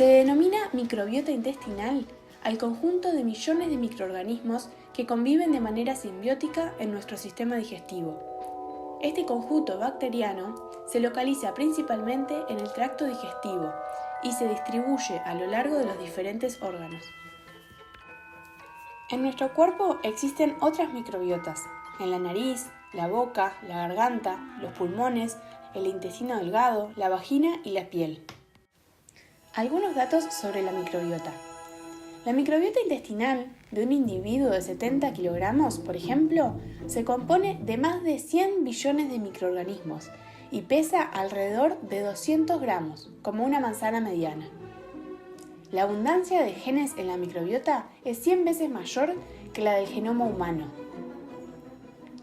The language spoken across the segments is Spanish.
Se denomina microbiota intestinal al conjunto de millones de microorganismos que conviven de manera simbiótica en nuestro sistema digestivo. Este conjunto bacteriano se localiza principalmente en el tracto digestivo y se distribuye a lo largo de los diferentes órganos. En nuestro cuerpo existen otras microbiotas, en la nariz, la boca, la garganta, los pulmones, el intestino delgado, la vagina y la piel. Algunos datos sobre la microbiota. La microbiota intestinal de un individuo de 70 kilogramos, por ejemplo, se compone de más de 100 billones de microorganismos y pesa alrededor de 200 gramos, como una manzana mediana. La abundancia de genes en la microbiota es 100 veces mayor que la del genoma humano.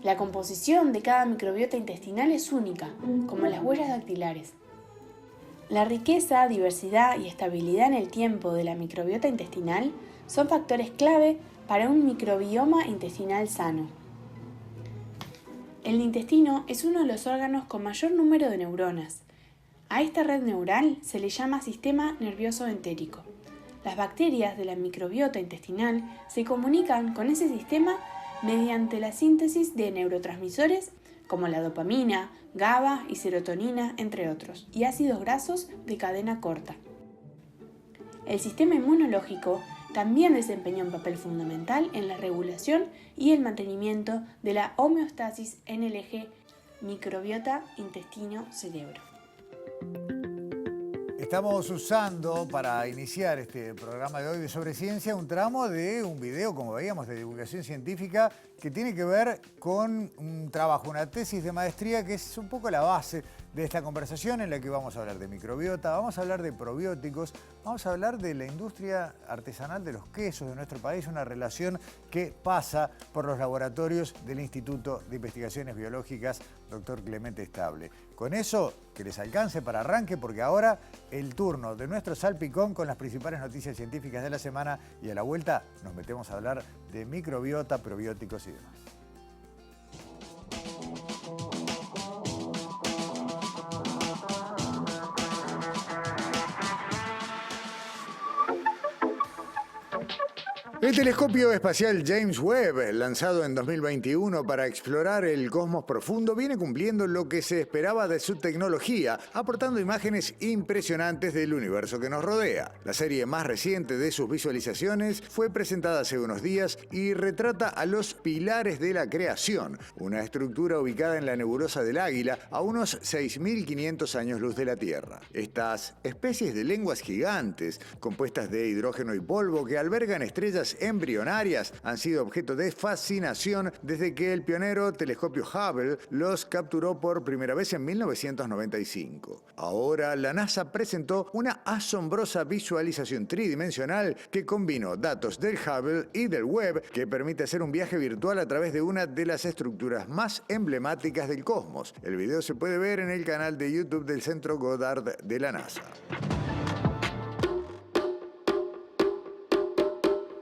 La composición de cada microbiota intestinal es única, como las huellas dactilares. La riqueza, diversidad y estabilidad en el tiempo de la microbiota intestinal son factores clave para un microbioma intestinal sano. El intestino es uno de los órganos con mayor número de neuronas. A esta red neural se le llama sistema nervioso entérico. Las bacterias de la microbiota intestinal se comunican con ese sistema mediante la síntesis de neurotransmisores como la dopamina, GABA y serotonina, entre otros, y ácidos grasos de cadena corta. El sistema inmunológico también desempeña un papel fundamental en la regulación y el mantenimiento de la homeostasis en el eje microbiota intestino-cerebro. Estamos usando para iniciar este programa de hoy de Sobre Ciencia un tramo de un video, como veíamos, de divulgación científica que tiene que ver con un trabajo, una tesis de maestría que es un poco la base de esta conversación en la que vamos a hablar de microbiota, vamos a hablar de probióticos, vamos a hablar de la industria artesanal de los quesos de nuestro país, una relación que pasa por los laboratorios del Instituto de Investigaciones Biológicas, Dr. Clemente Estable. Con eso, que les alcance para arranque, porque ahora el turno de nuestro salpicón con las principales noticias científicas de la semana y a la vuelta nos metemos a hablar de microbiota, probióticos y demás. El telescopio espacial James Webb, lanzado en 2021 para explorar el cosmos profundo, viene cumpliendo lo que se esperaba de su tecnología, aportando imágenes impresionantes del universo que nos rodea. La serie más reciente de sus visualizaciones fue presentada hace unos días y retrata a los pilares de la creación, una estructura ubicada en la nebulosa del Águila, a unos 6.500 años luz de la Tierra. Estas especies de lenguas gigantes, compuestas de hidrógeno y polvo que albergan estrellas embrionarias, han sido objeto de fascinación desde que el pionero telescopio Hubble los capturó por primera vez en 1995. Ahora la NASA presentó una asombrosa visualización tridimensional que combinó datos del Hubble y del Webb, que permite hacer un viaje virtual a través de una de las estructuras más emblemáticas del cosmos. El video se puede ver en el canal de YouTube del Centro Goddard de la NASA.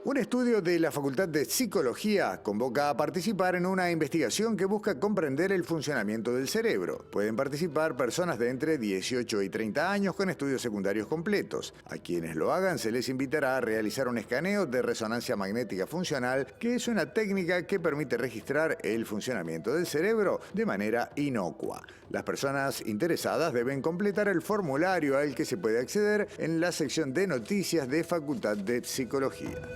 Un estudio de la Facultad de Psicología convoca a participar en una investigación que busca comprender el funcionamiento del cerebro. Pueden participar personas de entre 18 y 30 años con estudios secundarios completos. A quienes lo hagan se les invitará a realizar un escaneo de resonancia magnética funcional, que es una técnica que permite registrar el funcionamiento del cerebro de manera inocua. Las personas interesadas deben completar el formulario al que se puede acceder en la sección de noticias de Facultad de Psicología.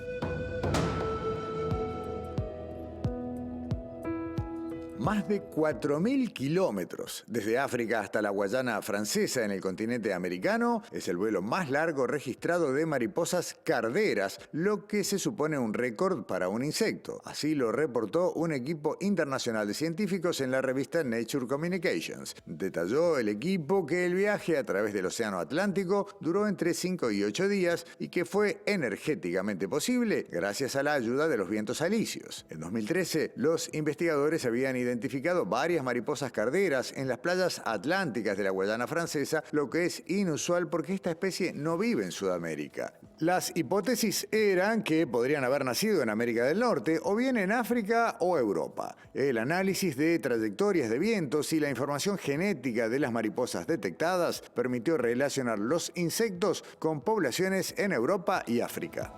Más de 4.000 kilómetros desde África hasta la Guayana Francesa en el continente americano es el vuelo más largo registrado de mariposas carderas, lo que se supone un récord para un insecto. Así lo reportó un equipo internacional de científicos en la revista Nature Communications. Detalló el equipo que el viaje a través del Océano Atlántico duró entre 5 y 8 días y que fue energéticamente posible gracias a la ayuda de los vientos alisios. En 2013, los investigadores habían identificado identificado varias mariposas carderas en las playas atlánticas de la Guayana Francesa, lo que es inusual porque esta especie no vive en Sudamérica. Las hipótesis eran que podrían haber nacido en América del Norte o bien en África o Europa. El análisis de trayectorias de vientos y la información genética de las mariposas detectadas permitió relacionar los insectos con poblaciones en Europa y África.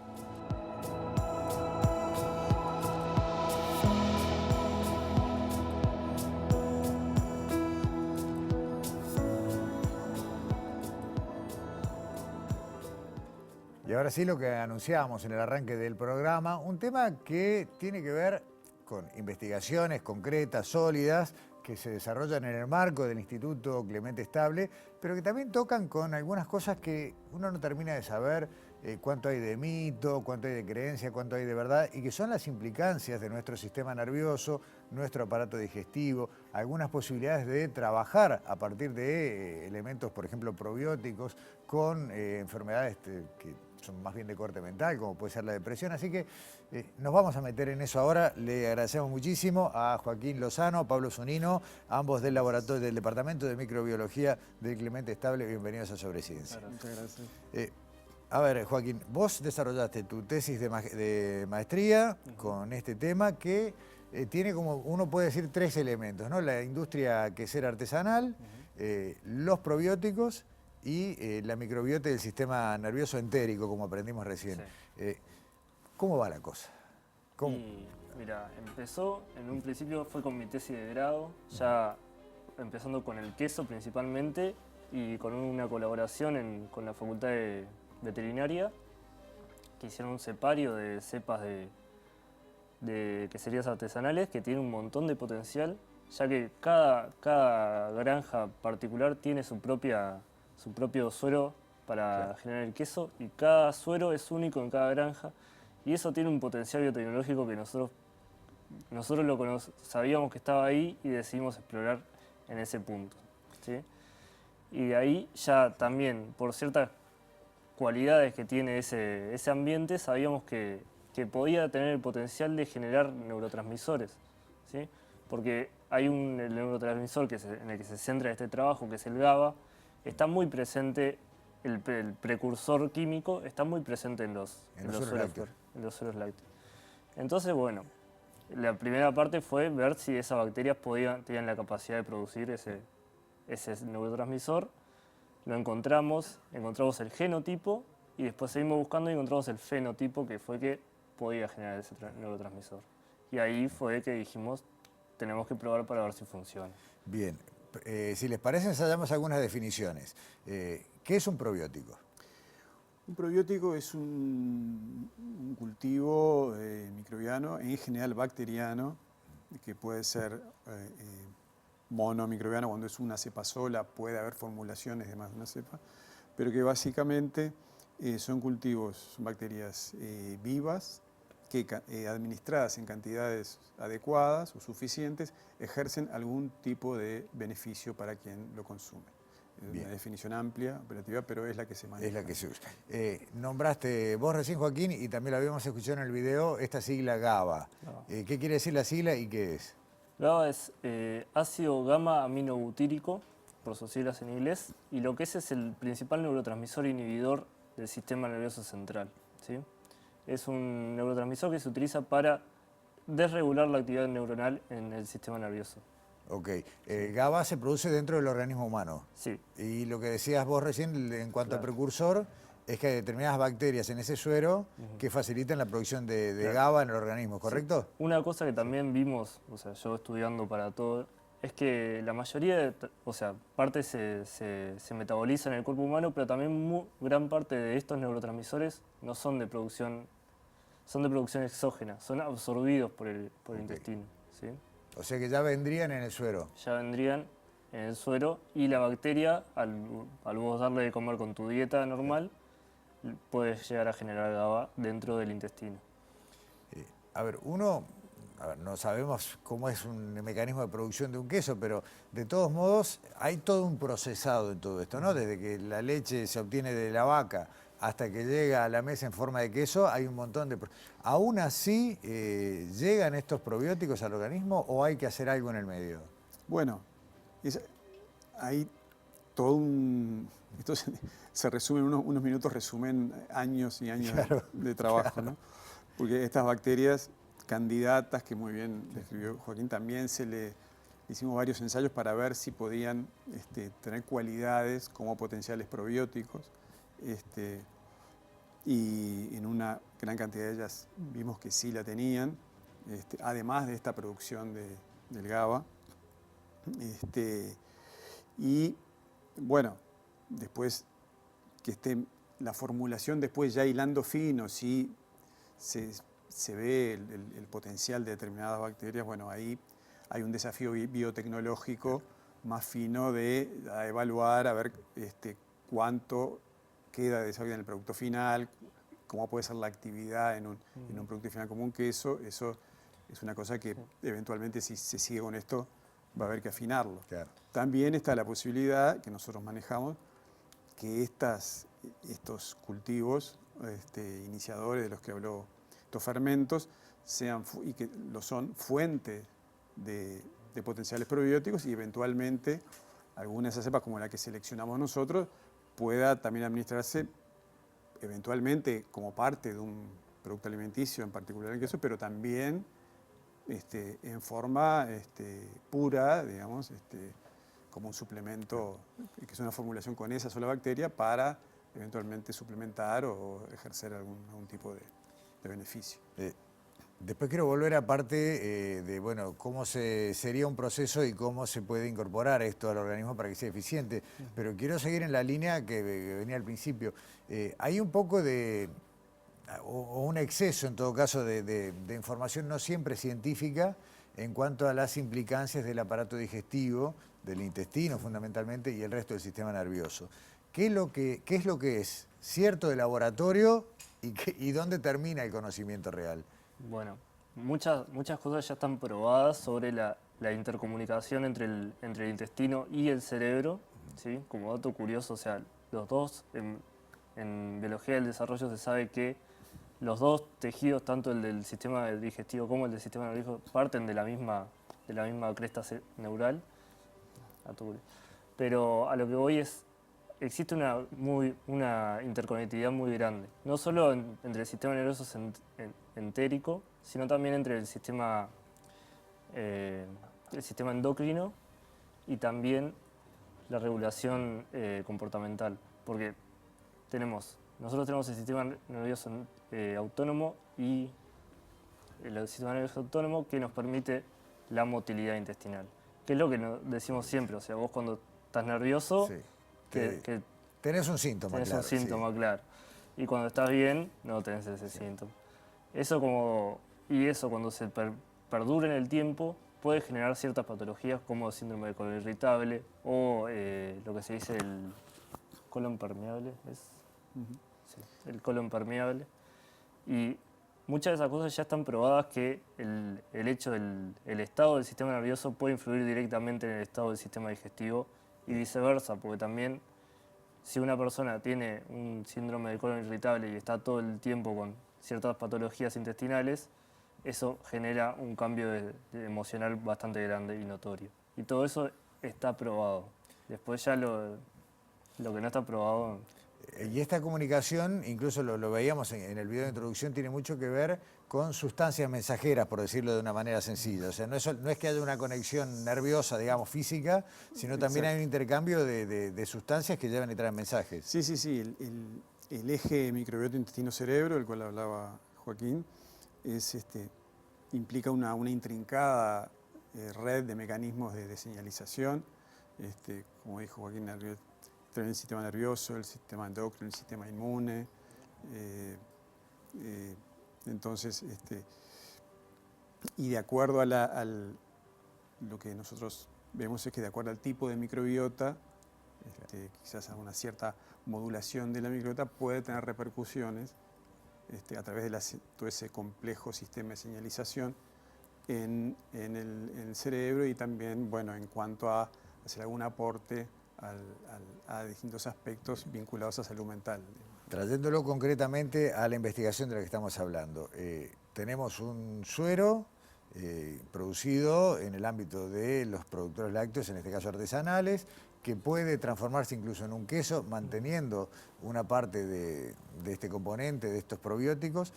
Y ahora sí, lo que anunciábamos en el arranque del programa, un tema que tiene que ver con investigaciones concretas, sólidas, que se desarrollan en el marco del Instituto Clemente Estable, pero que también tocan con algunas cosas que uno no termina de saber cuánto hay de mito, cuánto hay de creencia, cuánto hay de verdad, y que son las implicancias de nuestro sistema nervioso, nuestro aparato digestivo, algunas posibilidades de trabajar a partir de elementos, por ejemplo, probióticos, con enfermedades que son más bien de corte mental, como puede ser la depresión. Así que nos vamos a meter en eso ahora. Le agradecemos muchísimo a Joaquín Lozano, a Pablo Zunino, ambos del laboratorio del Departamento de Microbiología del Clemente Estable. Bienvenidos a Sobreciencia. Muchas gracias. A ver, Joaquín, vos desarrollaste tu tesis de maestría con este tema que tiene, como uno puede decir, tres elementos, ¿no? La industria quesera artesanal, los probióticos y la microbiota del sistema nervioso entérico, como aprendimos recién. Sí. ¿Cómo va la cosa? Mira, empezó, en un principio fue con mi tesis de grado, ya empezando con el queso principalmente y con una colaboración con la Facultad de Veterinaria, que hicieron un separio de cepas de queserías artesanales que tiene un montón de potencial, ya que cada granja particular tiene su propio suero para generar el queso y cada suero es único en cada granja y eso tiene un potencial biotecnológico que nosotros sabíamos que estaba ahí y decidimos explorar en ese punto, ¿sí? Y de ahí ya también por ciertas cualidades que tiene ese ambiente sabíamos que podía tener el potencial de generar neurotransmisores, ¿sí? Porque hay el neurotransmisor en el que se centra este trabajo, que es el GABA. Está muy presente, el precursor químico está muy presente en los sueros lácteos. Entonces, bueno, la primera parte fue ver si esas bacterias tenían la capacidad de producir ese neurotransmisor. Lo encontramos el genotipo y después seguimos buscando y encontramos el fenotipo que fue que podía generar ese neurotransmisor. Y ahí fue que dijimos, tenemos que probar para ver si funciona. Bien. Si les parece, ensayamos algunas definiciones. ¿Qué es un probiótico? Un probiótico es un cultivo microbiano, en general bacteriano, que puede ser monomicrobiano cuando es una cepa sola, puede haber formulaciones de más de una cepa, pero que básicamente son bacterias vivas, que administradas en cantidades adecuadas o suficientes ejercen algún tipo de beneficio para quien lo consume. Bien. Una definición amplia, operativa, pero es la que se maneja. Es la que se usa. Nombraste vos recién, Joaquín, y también lo habíamos escuchado en el video, esta sigla GABA. No. ¿Qué quiere decir la sigla y qué es? GABA es ácido gamma aminobutírico, por sus siglas en inglés, y lo que es el principal neurotransmisor inhibidor del sistema nervioso central, ¿sí? Es un neurotransmisor que se utiliza para desregular la actividad neuronal en el sistema nervioso. Ok. GABA se produce dentro del organismo humano. Sí. Y lo que decías vos recién en cuanto a precursor es que hay determinadas bacterias en ese suero que facilitan la producción de GABA en el organismo, ¿correcto? Sí. Una cosa que también vimos, o sea, yo estudiando para todo, es que la mayoría, parte se metaboliza en el cuerpo humano, pero también gran parte de estos neurotransmisores no son de producción, son de producción exógena, son absorbidos por el intestino, ¿sí? O sea que ya vendrían en el suero. Ya vendrían en el suero y la bacteria, al vos darle de comer con tu dieta normal, puedes llegar a generar GABA dentro del intestino. No sabemos cómo es un mecanismo de producción de un queso, pero de todos modos hay todo un procesado en todo esto, ¿no? Desde que la leche se obtiene de la vaca hasta que llega a la mesa en forma de queso, hay un montón de... ¿Aún así llegan estos probióticos al organismo o hay que hacer algo en el medio? Bueno, hay todo un... Esto se resume en unos minutos, resumen años y años de trabajo, ¿no? Porque estas bacterias candidatas, que muy bien describió Joaquín, también hicimos varios ensayos para ver si podían tener cualidades como potenciales probióticos. Y en una gran cantidad de ellas vimos que sí la tenían, además de esta producción del GABA. Y bueno, después que esté la formulación, después ya hilando fino, si se ve el potencial de determinadas bacterias, bueno, ahí hay un desafío biotecnológico más fino de evaluar, a ver cuánto queda de desarrollo en el producto final, cómo puede ser la actividad en un producto final como un queso. Eso es una cosa que eventualmente, si se sigue con esto, va a haber que afinarlo. Claro. También está la posibilidad que nosotros manejamos que estos cultivos iniciadores de los que habló, estos fermentos, y que lo son, fuente de potenciales probióticos, y eventualmente alguna de esas cepas, como la que seleccionamos nosotros, pueda también administrarse eventualmente como parte de un producto alimenticio, en particular el queso, pero también en forma pura, digamos, como un suplemento, que es una formulación con esa sola bacteria para eventualmente suplementar o ejercer algún tipo de beneficio. Después quiero volver a parte de, bueno, cómo sería un proceso y cómo se puede incorporar esto al organismo para que sea eficiente. Pero quiero seguir en la línea que venía al principio. Hay un poco o un exceso, en todo caso, de información no siempre científica en cuanto a las implicancias del aparato digestivo, del intestino fundamentalmente, y el resto del sistema nervioso. ¿Qué es lo que es cierto de laboratorio y dónde termina el conocimiento real? Bueno, muchas cosas ya están probadas sobre la intercomunicación entre el intestino y el cerebro, ¿sí? Como dato curioso, o sea, los dos, en biología del desarrollo se sabe que los dos tejidos, tanto el del sistema digestivo como el del sistema nervioso, parten de la misma cresta neural. Pero a lo que voy es, existe una interconectividad muy grande, no solo entre el sistema nervioso entérico, sino también entre el sistema endocrino y también la regulación comportamental, porque nosotros tenemos el sistema nervioso autónomo y el sistema nervioso autónomo que nos permite la motilidad intestinal, que es lo que decimos siempre, o sea, vos cuando estás nervioso, Sí. que tenés un síntoma, tenés claro. un síntoma, Sí. claro. Y cuando estás bien, no tenés ese síntoma. Eso cuando se perdura en el tiempo, puede generar ciertas patologías como síndrome de colon irritable o lo que se dice el colon permeable. Sí, el colon permeable. Y muchas de esas cosas ya están probadas que el estado del sistema nervioso puede influir directamente en el estado del sistema digestivo y viceversa, porque también si una persona tiene un síndrome de colon irritable y está todo el tiempo con ciertas patologías intestinales, eso genera un cambio emocional bastante grande y notorio. Y todo eso está probado. Después ya lo que no está probado... Y esta comunicación, incluso lo veíamos en el video de introducción, tiene mucho que ver con sustancias mensajeras, por decirlo de una manera sencilla. O sea, no es que haya una conexión nerviosa, digamos, física, sino también hay un intercambio de sustancias que llevan y traen mensajes. Sí. El eje microbiota intestino-cerebro, del cual hablaba Joaquín, implica una intrincada red de mecanismos de señalización, como dijo Joaquín, el sistema nervioso, el sistema endocrino, el sistema inmune. Entonces, y de acuerdo a lo que nosotros vemos es que de acuerdo al tipo de microbiota, quizás a una cierta modulación de la microbiota puede tener repercusiones a través de todo ese complejo sistema de señalización en el cerebro, y también, bueno, en cuanto a hacer algún aporte a distintos aspectos vinculados a salud mental. Trayéndolo concretamente a la investigación de la que estamos hablando, tenemos un suero producido en el ámbito de los productores lácteos, en este caso artesanales, que puede transformarse incluso en un queso, manteniendo una parte de este componente, de estos probióticos.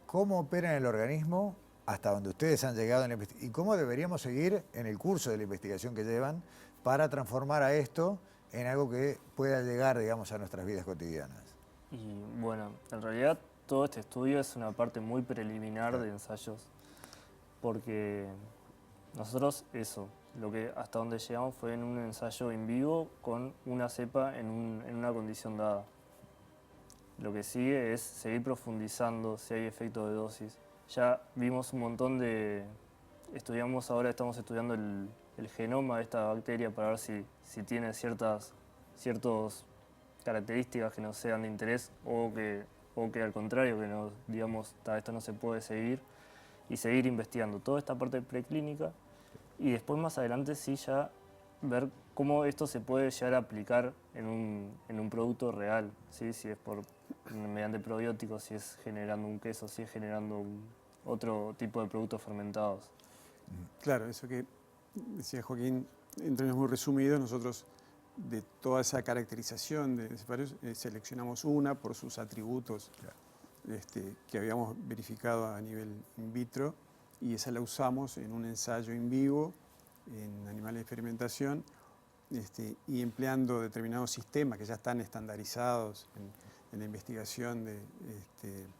¿Cómo opera en el organismo hasta donde ustedes han llegado en la investigación? ¿Y cómo deberíamos seguir en el curso de la investigación que llevan para transformar a esto en algo que pueda llegar, digamos, a nuestras vidas cotidianas? Y bueno, en realidad todo este estudio es una parte muy preliminar de ensayos, porque nosotros lo que hasta donde llegamos fue en un ensayo in vivo con una cepa en una condición dada. Lo que sigue es seguir profundizando si hay efecto de dosis. Ya vimos un montón ahora estamos estudiando el genoma de esta bacteria para ver si tiene ciertas características que nos sean de interés o que al contrario, que no, digamos, esto no se puede seguir, y seguir investigando toda esta parte preclínica y después más adelante sí ya ver cómo esto se puede llegar a aplicar en un producto real, ¿sí? Si es mediante probióticos, si es generando un queso, si es generando otro tipo de productos fermentados. Claro, eso que decía Joaquín, en términos muy resumidos, nosotros de toda esa caracterización de varios, seleccionamos una por sus atributos que habíamos verificado a nivel in vitro, y esa la usamos en un ensayo in vivo, en animales de experimentación, y empleando determinados sistemas que ya están estandarizados en la investigación en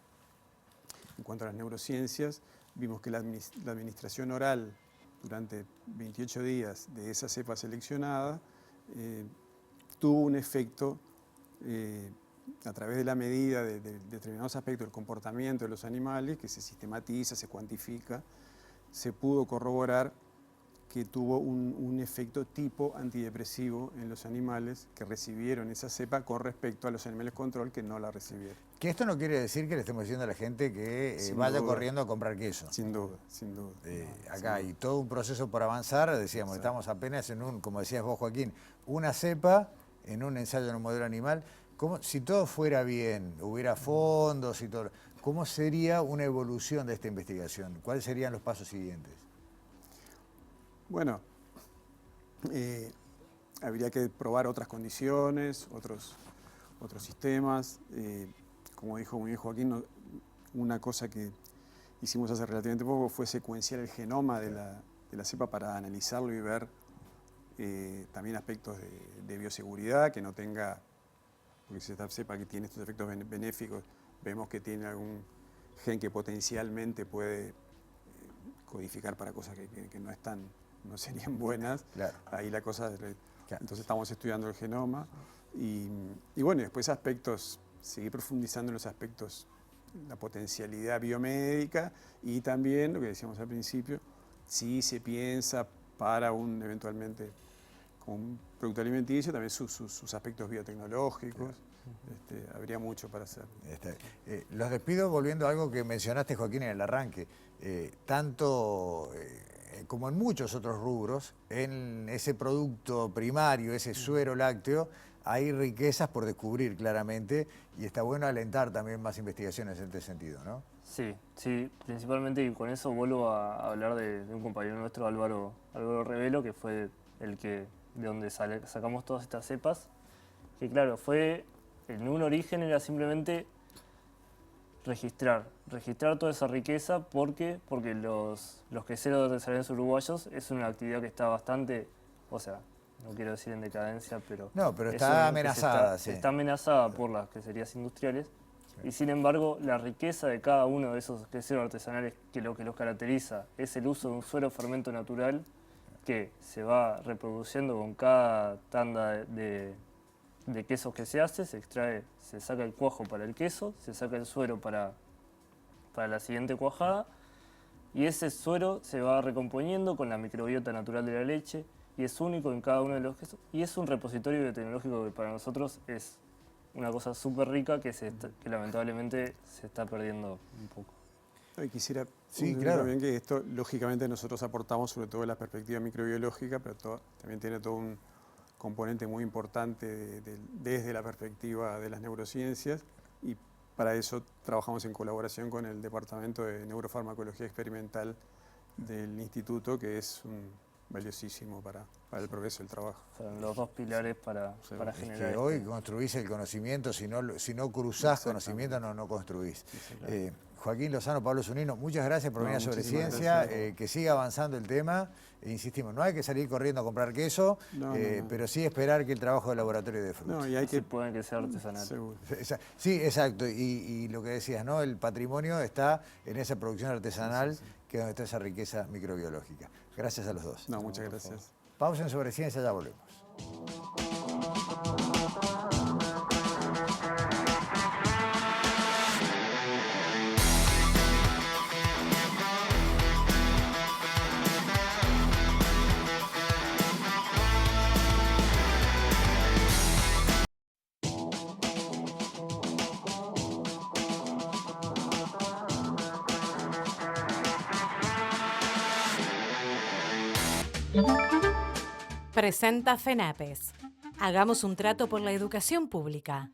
cuanto a las neurociencias. Vimos que la administración oral durante 28 días de esa cepa seleccionada tuvo un efecto a través de la medida de determinados aspectos del comportamiento de los animales, que se sistematiza, se cuantifica. Se pudo corroborar que tuvo un efecto tipo antidepresivo en los animales que recibieron esa cepa con respecto a los animales control que no la recibieron. Que esto no quiere decir que le estemos diciendo a la gente que vaya corriendo a comprar queso. Sin duda, sin duda. Acá hay todo un proceso por avanzar, decíamos, sí. Estamos apenas en como decías vos, Joaquín, una cepa en un ensayo en un modelo animal. Si todo fuera bien, hubiera fondos y todo, ¿cómo sería una evolución de esta investigación? ¿Cuáles serían los pasos siguientes? Bueno, habría que probar otras condiciones, otros sistemas. Como dijo muy bien Joaquín, una cosa que hicimos hace relativamente poco fue secuenciar el genoma de la cepa para analizarlo y ver también aspectos de bioseguridad, que no tenga, porque si esta cepa que tiene estos efectos benéficos, vemos que tiene algún gen que potencialmente puede codificar para cosas que no serían buenas. Claro. Ahí la cosa... Entonces estamos estudiando el genoma y bueno, después aspectos, seguir profundizando en los aspectos, la potencialidad biomédica y también, lo que decíamos al principio, si se piensa para eventualmente como un producto alimenticio, también sus aspectos biotecnológicos. Habría mucho para hacer. Los despido volviendo a algo que mencionaste, Joaquín, en el arranque. Tanto como en muchos otros rubros, en ese producto primario, ese suero lácteo, hay riquezas por descubrir claramente y está bueno alentar también más investigaciones en este sentido, ¿no? Sí, principalmente, y con eso vuelvo a hablar de un compañero nuestro, Álvaro Revelo, que fue de donde sacamos todas estas cepas, que claro, en un origen era simplemente registrar toda esa riqueza porque los queseros artesanales uruguayos es una actividad que está bastante, no quiero decir en decadencia, pero... No, pero está amenazada, sí. Está amenazada por las queserías industriales, sí. Y sin embargo, la riqueza de cada uno de esos queseros artesanales, que lo que los caracteriza es el uso de un suero fermento natural que se va reproduciendo con cada tanda de quesos que se hace, se saca el cuajo para el queso, se saca el suero para la siguiente cuajada, y ese suero se va recomponiendo con la microbiota natural de la leche, y es único en cada uno de los quesos, y es un repositorio biotecnológico que para nosotros es una cosa súper rica que lamentablemente se está perdiendo un poco. Y quisiera también que esto, lógicamente, nosotros aportamos sobre todo la perspectiva microbiológica, pero también tiene todo un componente muy importante desde la perspectiva de las neurociencias, y para eso trabajamos en colaboración con el Departamento de Neurofarmacología Experimental del Instituto, que es valiosísimo para el progreso del trabajo. Son los dos pilares para Es generar que hoy construís el conocimiento, si no cruzás conocimiento no construís. Joaquín Lozano, Pablo Zunino, muchas gracias por venir a Sobre Ciencia, que siga avanzando el tema. Insistimos, no hay que salir corriendo a comprar queso, pero sí esperar que el trabajo del laboratorio dé frutos. Y hay que pueden que sea artesanal. Seguro. Sí, exacto, y lo que decías, ¿no? El patrimonio está en esa producción artesanal, que es donde está esa riqueza microbiológica. Gracias a los dos. Muchas gracias. Pausa en Sobre Ciencia, ya volvemos. Presenta FENAPES. Hagamos un trato por la educación pública.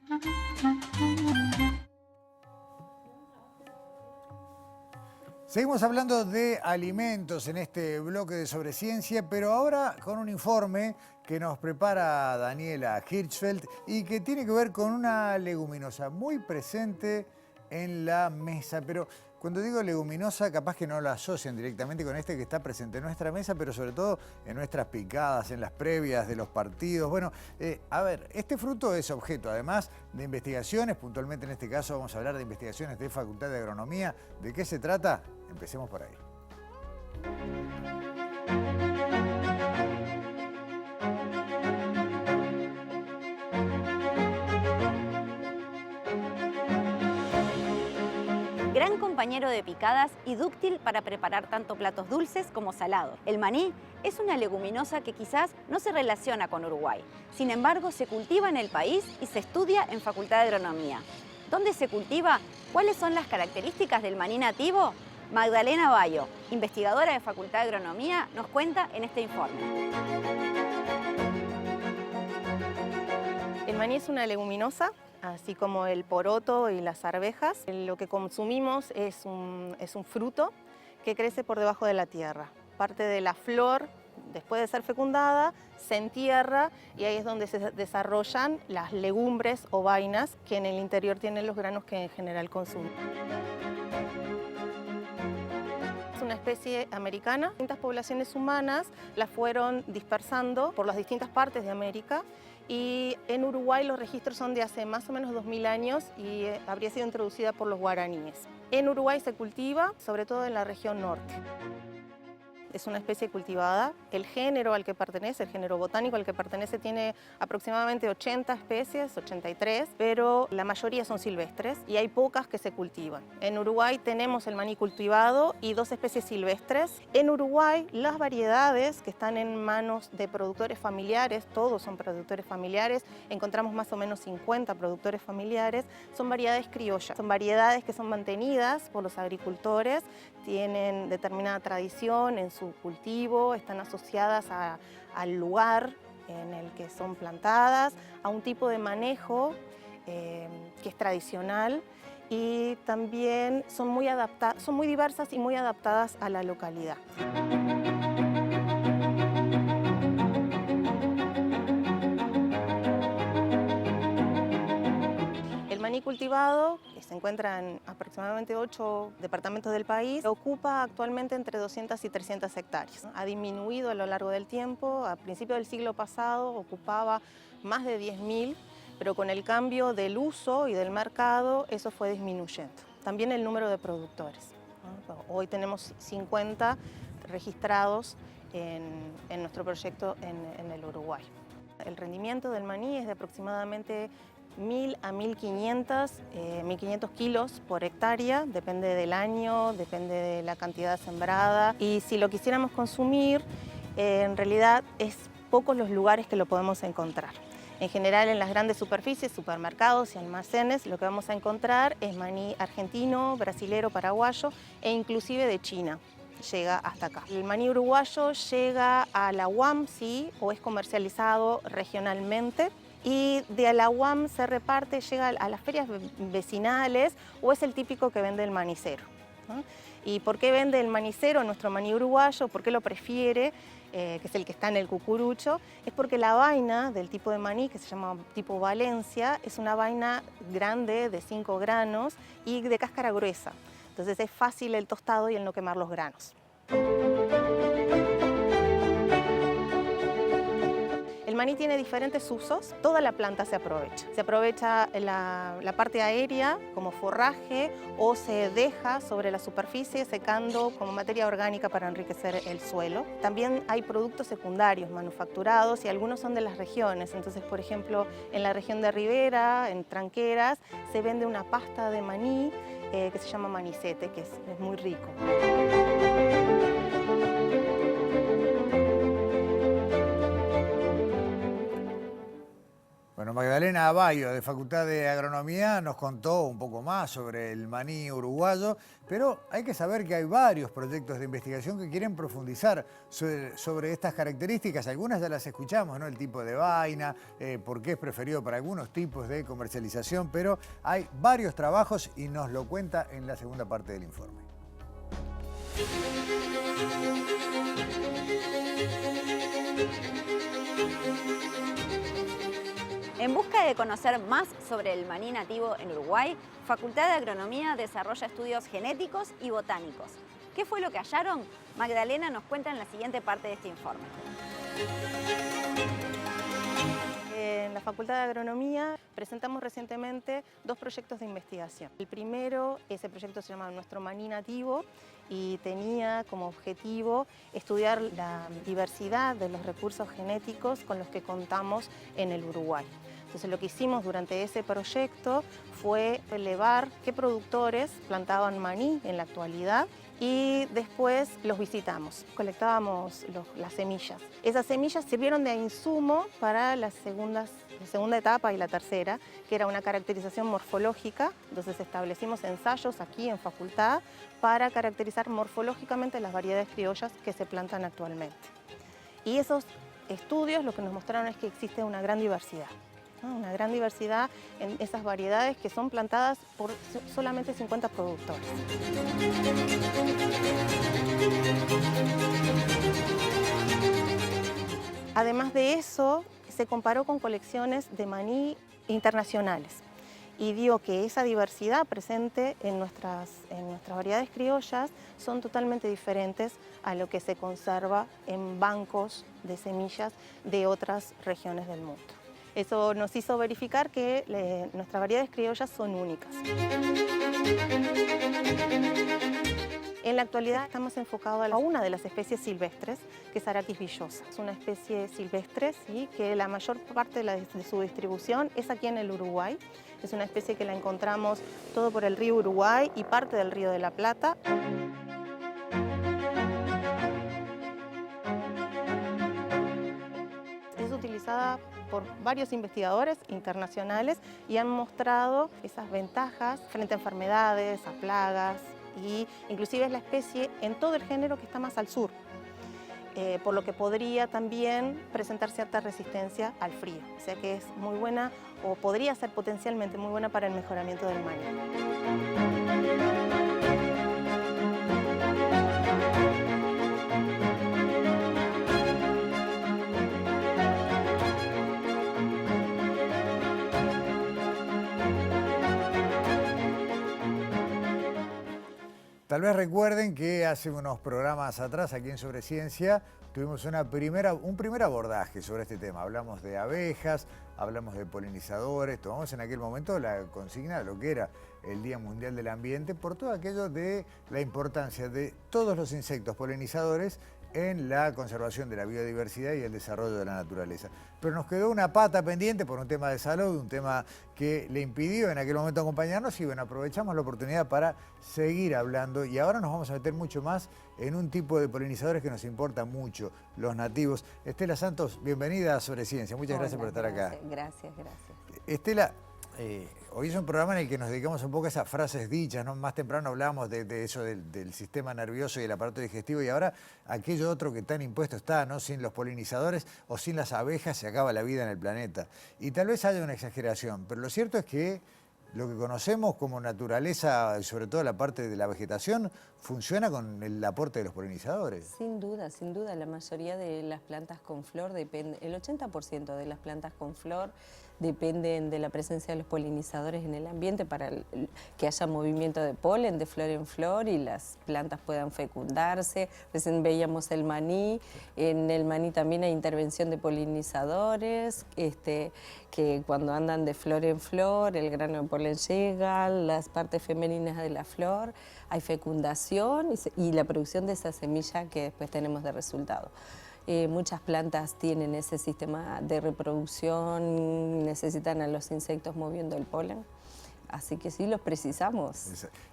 Seguimos hablando de alimentos en este bloque de Sobre Ciencia, pero ahora con un informe que nos prepara Daniela Hirschfeld y que tiene que ver con una leguminosa muy presente en la mesa. Pero cuando digo leguminosa, capaz que no la asocian directamente con este que está presente en nuestra mesa, pero sobre todo en nuestras picadas, en las previas de los partidos. Bueno, a ver, este fruto es objeto, además de investigaciones, puntualmente en este caso vamos a hablar de investigaciones de Facultad de Agronomía. ¿De qué se trata? Empecemos por ahí. Gran compañero de picadas y dúctil para preparar tanto platos dulces como salados. El maní es una leguminosa que quizás no se relaciona con Uruguay. Sin embargo, se cultiva en el país y se estudia en Facultad de Agronomía. ¿Dónde se cultiva? ¿Cuáles son las características del maní nativo? Magdalena Bayo, investigadora de Facultad de Agronomía, nos cuenta en este informe. El maní es una leguminosa, así como el poroto y las arvejas. Lo que consumimos es un fruto que crece por debajo de la tierra. Parte de la flor, después de ser fecundada, se entierra y ahí es donde se desarrollan las legumbres o vainas que en el interior tienen los granos que en general consumimos. Es una especie americana. Distintas poblaciones humanas las fueron dispersando por las distintas partes de América. Y en Uruguay los registros son de hace más o menos 2000 años y habría sido introducida por los guaraníes. En Uruguay se cultiva, sobre todo en la región norte. Es una especie cultivada. El género al que pertenece, el género botánico al que pertenece, tiene aproximadamente 80 especies, 83, pero la mayoría son silvestres y hay pocas que se cultivan. En Uruguay tenemos el maní cultivado y 2 especies silvestres. En Uruguay las variedades que están en manos de productores familiares, todos son productores familiares, encontramos más o menos 50 productores familiares, son variedades criollas, son variedades que son mantenidas por los agricultores, tienen determinada tradición en su cultivo, están asociadas al lugar en el que son plantadas, a un tipo de manejo que es tradicional y también son muy diversas y muy adaptadas a la localidad. El maní cultivado, que se encuentra en aproximadamente 8 departamentos del país, ocupa actualmente entre 200 y 300 hectáreas. Ha disminuido a lo largo del tiempo. A principios del siglo pasado ocupaba más de 10.000, pero con el cambio del uso y del mercado eso fue disminuyendo. También el número de productores. Hoy tenemos 50 registrados en nuestro proyecto en el Uruguay. El rendimiento del maní es de aproximadamente 1.000 a 1.500 kilos por hectárea, depende del año, depende de la cantidad sembrada. Y si lo quisiéramos consumir, en realidad es pocos los lugares que lo podemos encontrar. En general en las grandes superficies, supermercados y almacenes, lo que vamos a encontrar es maní argentino, brasilero, paraguayo e inclusive de China. llega hasta acá. El maní uruguayo llega a la UAM, sí, o es comercializado regionalmente. Y de la UAM se reparte, llega a las ferias vecinales o es el típico que vende el manicero, ¿no? ¿Y por qué vende el manicero nuestro maní uruguayo? ¿Por qué lo prefiere? Que es el que está en el cucurucho, es porque la vaina del tipo de maní, que se llama tipo Valencia, es una vaina grande de 5 granos y de cáscara gruesa. Entonces es fácil el tostado y el no quemar los granos. El maní tiene diferentes usos, toda la planta se aprovecha. Se aprovecha la parte aérea como forraje o se deja sobre la superficie secando como materia orgánica para enriquecer el suelo. También hay productos secundarios manufacturados y algunos son de las regiones. Entonces, por ejemplo, en la región de Rivera, en Tranqueras, se vende una pasta de maní que se llama manicete, que es muy rico. Bueno, Magdalena Abayo, de Facultad de Agronomía, nos contó un poco más sobre el maní uruguayo, pero hay que saber que hay varios proyectos de investigación que quieren profundizar sobre estas características. Algunas ya las escuchamos, ¿no? El tipo de vaina, por qué es preferido para algunos tipos de comercialización, pero hay varios trabajos y nos lo cuenta en la segunda parte del informe. En busca de conocer más sobre el maní nativo en Uruguay, Facultad de Agronomía desarrolla estudios genéticos y botánicos. ¿Qué fue lo que hallaron? Magdalena nos cuenta en la siguiente parte de este informe. En la Facultad de Agronomía presentamos recientemente 2 proyectos de investigación. El primero, ese proyecto se llama Nuestro Maní Nativo y tenía como objetivo estudiar la diversidad de los recursos genéticos con los que contamos en el Uruguay. Entonces lo que hicimos durante ese proyecto fue relevar qué productores plantaban maní en la actualidad y después los visitamos, colectábamos las semillas. Esas semillas sirvieron de insumo para la segunda etapa y la tercera, que era una caracterización morfológica. Entonces establecimos ensayos aquí en facultad para caracterizar morfológicamente las variedades criollas que se plantan actualmente. Y esos estudios lo que nos mostraron es que existe una gran diversidad. Una gran diversidad en esas variedades que son plantadas por solamente 50 productores. Además de eso, se comparó con colecciones de maní internacionales y dio que esa diversidad presente en nuestras variedades criollas son totalmente diferentes a lo que se conserva en bancos de semillas de otras regiones del mundo. Eso nos hizo verificar que nuestras variedades criollas son únicas. En la actualidad estamos enfocados a una de las especies silvestres, que es Arachis villosa. Es una especie silvestre, ¿sí?, que la mayor parte de su distribución es aquí en el Uruguay. Es una especie que la encontramos todo por el río Uruguay y parte del río de la Plata. Es utilizada por varios investigadores internacionales y han mostrado esas ventajas frente a enfermedades, a plagas, y inclusive es la especie en todo el género que está más al sur, por lo que podría también presentar cierta resistencia al frío. O sea que es muy buena, o podría ser potencialmente muy buena para el mejoramiento del maní. Tal vez recuerden que hace unos programas atrás, aquí en Sobre Ciencia, tuvimos un primer abordaje sobre este tema. Hablamos de abejas, hablamos de polinizadores, tomamos en aquel momento la consigna de lo que era el Día Mundial del Ambiente, por todo aquello de la importancia de todos los insectos polinizadores en la conservación de la biodiversidad y el desarrollo de la naturaleza. Pero nos quedó una pata pendiente por un tema de salud, un tema que le impidió en aquel momento acompañarnos y bueno, aprovechamos la oportunidad para seguir hablando y ahora nos vamos a meter mucho más en un tipo de polinizadores que nos importa mucho, los nativos. Estela Santos, bienvenida a Sobre Ciencia, muchas gracias por estar acá. Gracias. Estela, Hoy es un programa en el que nos dedicamos un poco a esas frases dichas, ¿no? Más temprano hablábamos de eso del sistema nervioso y el aparato digestivo, y ahora aquello otro que tan impuesto está, ¿no? Sin los polinizadores o sin las abejas se acaba la vida en el planeta. Y tal vez haya una exageración, pero lo cierto es que lo que conocemos como naturaleza, sobre todo la parte de la vegetación, funciona con el aporte de los polinizadores. Sin duda, la mayoría de las plantas con flor depende, el 80% de las plantas con flor dependen de la presencia de los polinizadores en el ambiente para que haya movimiento de polen de flor en flor y las plantas puedan fecundarse. Recién veíamos el maní, en el maní también hay intervención de polinizadores, que cuando andan de flor en flor, el grano de polen llega, las partes femeninas de la flor, hay fecundación y la producción de esa semilla que después tenemos de resultado. Muchas plantas tienen ese sistema de reproducción, necesitan a los insectos moviendo el polen, así que sí los precisamos.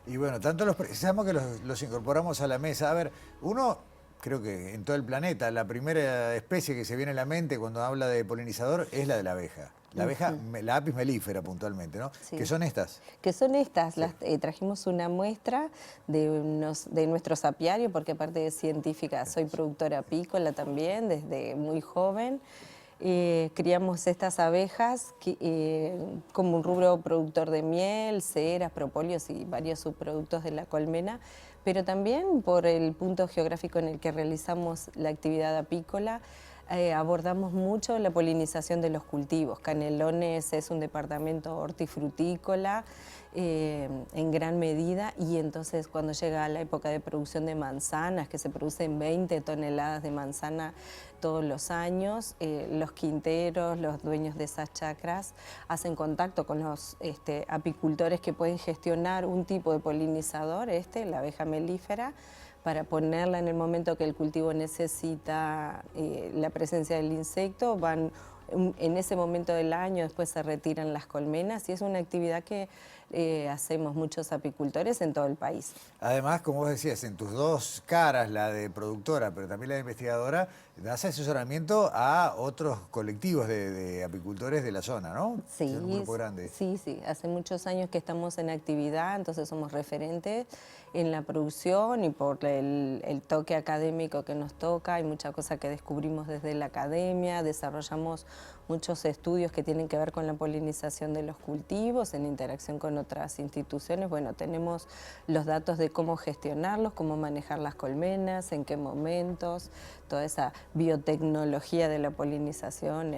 Y bueno, tanto los precisamos que los incorporamos a la mesa. A ver, uno, creo que en todo el planeta, la primera especie que se viene a la mente cuando habla de polinizador es la de la abeja. La abeja, la Apis mellifera puntualmente, ¿no? Sí. ¿Qué son estas? Que son estas, Sí. trajimos una muestra de nuestro apiario, porque aparte de científica soy productora apícola también, desde muy joven. Criamos estas abejas como un rubro productor de miel, ceras, propóleos y varios subproductos de la colmena, pero también por el punto geográfico en el que realizamos la actividad apícola, abordamos mucho la polinización de los cultivos. Canelones es un departamento hortifrutícola en gran medida, y entonces cuando llega la época de producción de manzanas, que se producen 20 toneladas de manzana todos los años, los quinteros, los dueños de esas chacras hacen contacto con los apicultores que pueden gestionar un tipo de polinizador, la abeja melífera, para ponerla en el momento que el cultivo necesita la presencia del insecto. Van en ese momento del año, después se retiran las colmenas, y es una actividad que hacemos muchos apicultores en todo el país. Además, como vos decías, en tus dos caras, la de productora, pero también la de investigadora, das asesoramiento a otros colectivos de apicultores de la zona, ¿no? Sí, es un grupo grande. Sí, hace muchos años que estamos en actividad, entonces somos referentes en la producción, y por el toque académico que nos toca, hay mucha cosa que descubrimos desde la academia, desarrollamos muchos estudios que tienen que ver con la polinización de los cultivos en interacción con otras instituciones. Bueno, tenemos los datos de cómo gestionarlos, cómo manejar las colmenas, en qué momentos, toda esa biotecnología de la polinización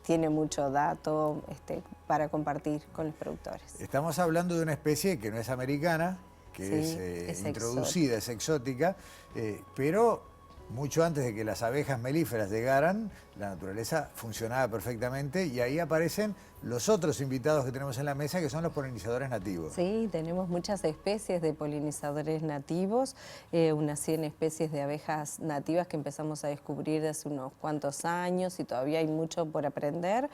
tiene mucho dato para compartir con los productores. Estamos hablando de una especie que no es americana, que Sí, es es introducida, es exótica, pero mucho antes de que las abejas melíferas llegaran, la naturaleza funcionaba perfectamente, y ahí aparecen los otros invitados que tenemos en la mesa, que son los polinizadores nativos. Sí, tenemos muchas especies de polinizadores nativos, unas 100 especies de abejas nativas que empezamos a descubrir hace unos cuantos años, y todavía hay mucho por aprender.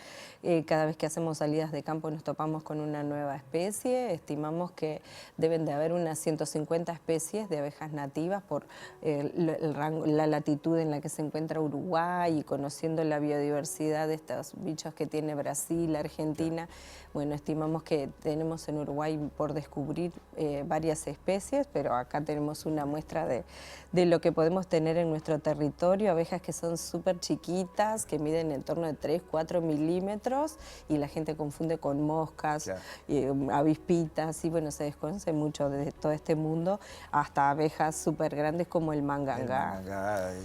Cada vez que hacemos salidas de campo nos topamos con una nueva especie. Estimamos que deben de haber unas 150 especies de abejas nativas por la latitud en la que se encuentra Uruguay, y conociendo la biodiversidad de estos bichos que tiene Brasil, Argentina. Bueno, estimamos que tenemos en Uruguay por descubrir varias especies, pero acá tenemos una muestra de lo que podemos tener en nuestro territorio, abejas que son súper chiquitas, que miden en torno de 3-4 milímetros, y la gente confunde con moscas, avispitas, y bueno, se desconoce mucho de todo este mundo, hasta abejas súper grandes como el mangangá.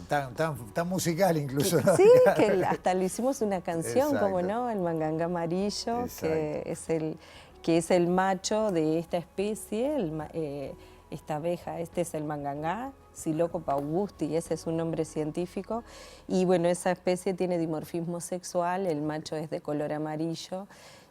Tan musical incluso, ¿no? Sí, que hasta le hicimos una canción, Exacto. como no, el mangangá amarillo, Exacto. que es el macho de esta especie, esta abeja, este es el mangangá, Psilocopa augusti, ese es su nombre científico, y bueno, esa especie tiene dimorfismo sexual, el macho es de color amarillo,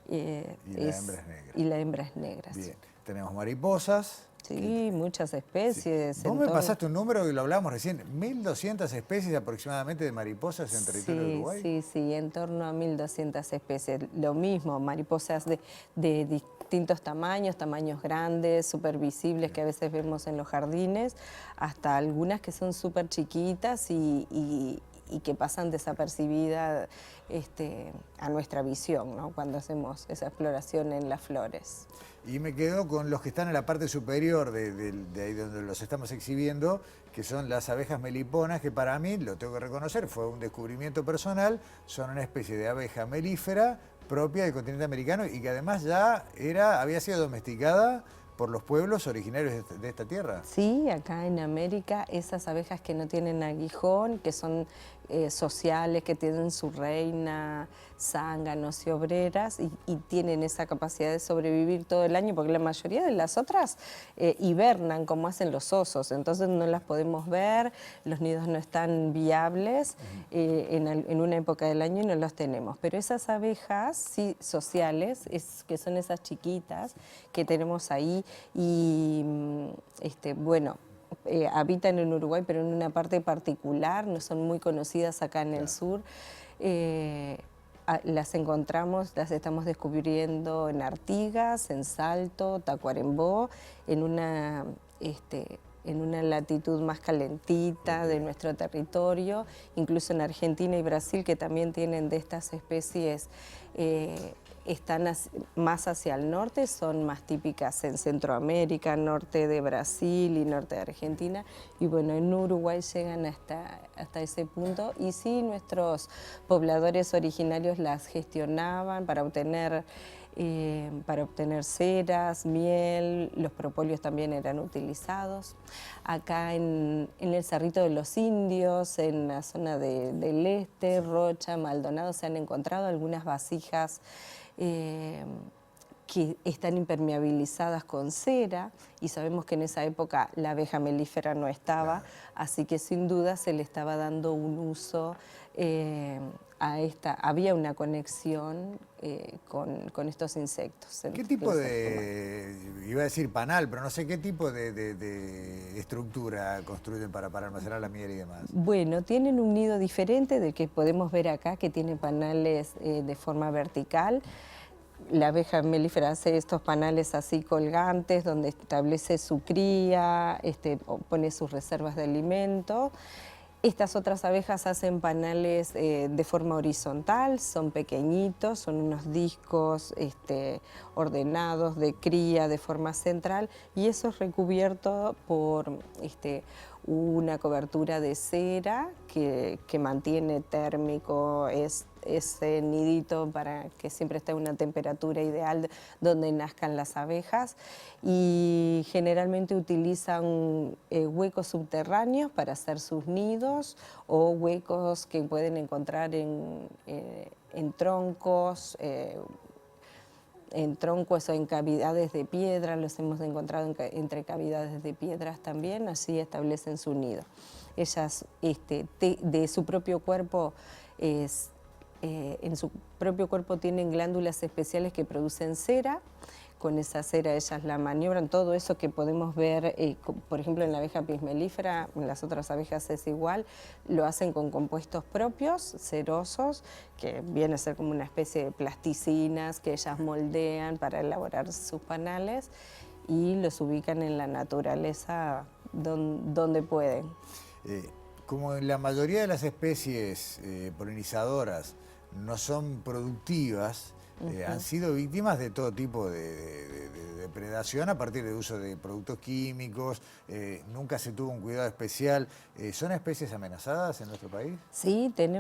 y la hembra es negra. Y la hembra es negra. Bien, tenemos mariposas. Sí, muchas especies. Sí. Vos me pasaste un número, que lo hablábamos recién, 1.200 especies aproximadamente de mariposas en territorio de Uruguay. Sí, en torno a 1.200 especies. Lo mismo, mariposas de distintos tamaños grandes, súper visibles, que a veces vemos en los jardines, hasta algunas que son súper chiquitas y y que pasan desapercibidas a nuestra visión, ¿no? Cuando hacemos esa exploración en las flores. Y me quedo con los que están en la parte superior de ahí donde los estamos exhibiendo, que son las abejas meliponas, que para mí, lo tengo que reconocer, fue un descubrimiento personal, son una especie de abeja melífera propia del continente americano y que además ya había sido domesticada por los pueblos originarios de esta tierra. Sí, acá en América, esas abejas que no tienen aguijón, que son sociales, que tienen su reina, zánganos y obreras, y tienen esa capacidad de sobrevivir todo el año, porque la mayoría de las otras hibernan como hacen los osos, entonces no las podemos ver, los nidos no están viables en una época del año y no los tenemos. Pero esas abejas sí, sociales, que son esas chiquitas que tenemos ahí, y bueno, habitan en Uruguay, pero en una parte particular, no son muy conocidas acá en el sur. Las encontramos, las estamos descubriendo en Artigas, en Salto, Tacuarembó, en una latitud más calentita de nuestro territorio, incluso en Argentina y Brasil, que también tienen de estas especies. Están más hacia el norte, son más típicas en Centroamérica, norte de Brasil y norte de Argentina, y bueno, en Uruguay llegan hasta ese punto, y sí, nuestros pobladores originarios las gestionaban para obtener ceras, miel, los propóleos también eran utilizados. Acá en el Cerrito de los Indios, en la zona del Este, Rocha, Maldonado, se han encontrado algunas vasijas que están impermeabilizadas con cera, y sabemos que en esa época la abeja melífera no estaba, así que sin duda se le estaba dando un uso había una conexión con estos insectos. ¿Qué tipo iba a decir panal, pero no sé qué tipo de estructura construyen para almacenar la miel y demás? Bueno, tienen un nido diferente del que podemos ver acá, que tiene panales de forma vertical. La abeja melífera hace estos panales así colgantes, donde establece su cría, pone sus reservas de alimento. Estas otras abejas hacen panales de forma horizontal, son pequeñitos, son unos discos ordenados de cría de forma central, y eso es recubierto por una cobertura de cera que mantiene térmico ese nidito para que siempre esté a una temperatura ideal donde nazcan las abejas, y generalmente utilizan huecos subterráneos para hacer sus nidos, o huecos que pueden encontrar en troncos, o en cavidades de piedra. Los hemos encontrado entre cavidades de piedras también, así establecen su nido. Ellas de su propio cuerpo en su propio cuerpo tienen glándulas especiales que producen cera. Con esa cera ellas la maniobran. Todo eso que podemos ver, por ejemplo, en la abeja apis mellifera, en las otras abejas es igual, lo hacen con compuestos propios, cerosos, que viene a ser como una especie de plasticinas que ellas moldean para elaborar sus panales, y los ubican en la naturaleza donde pueden. Como en la mayoría de las especies polinizadoras no son productivas, han sido víctimas de todo tipo de depredación a partir del uso de productos químicos, nunca se tuvo un cuidado especial. ¿Son especies amenazadas en nuestro país? Sí, hay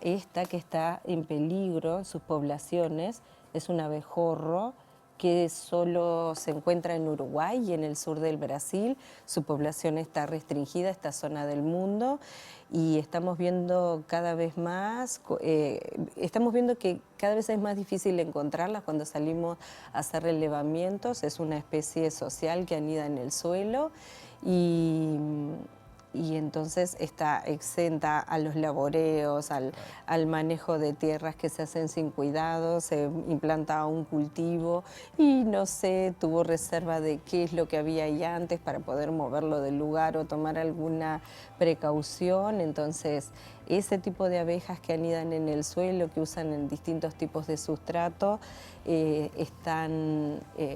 esta que está en peligro, sus poblaciones, es un abejorro que solo se encuentra en Uruguay y en el sur del Brasil. Su población está restringida a esta zona del mundo, y estamos viendo cada vez más, que cada vez es más difícil encontrarlas cuando salimos a hacer relevamientos. Es una especie social que anida en el suelo, y entonces está exenta a los laboreos, al manejo de tierras que se hacen sin cuidado. Se implanta un cultivo y no sé, tuvo reserva de qué es lo que había ahí antes para poder moverlo del lugar o tomar alguna precaución. Entonces, ese tipo de abejas que anidan en el suelo, que usan en distintos tipos de sustrato,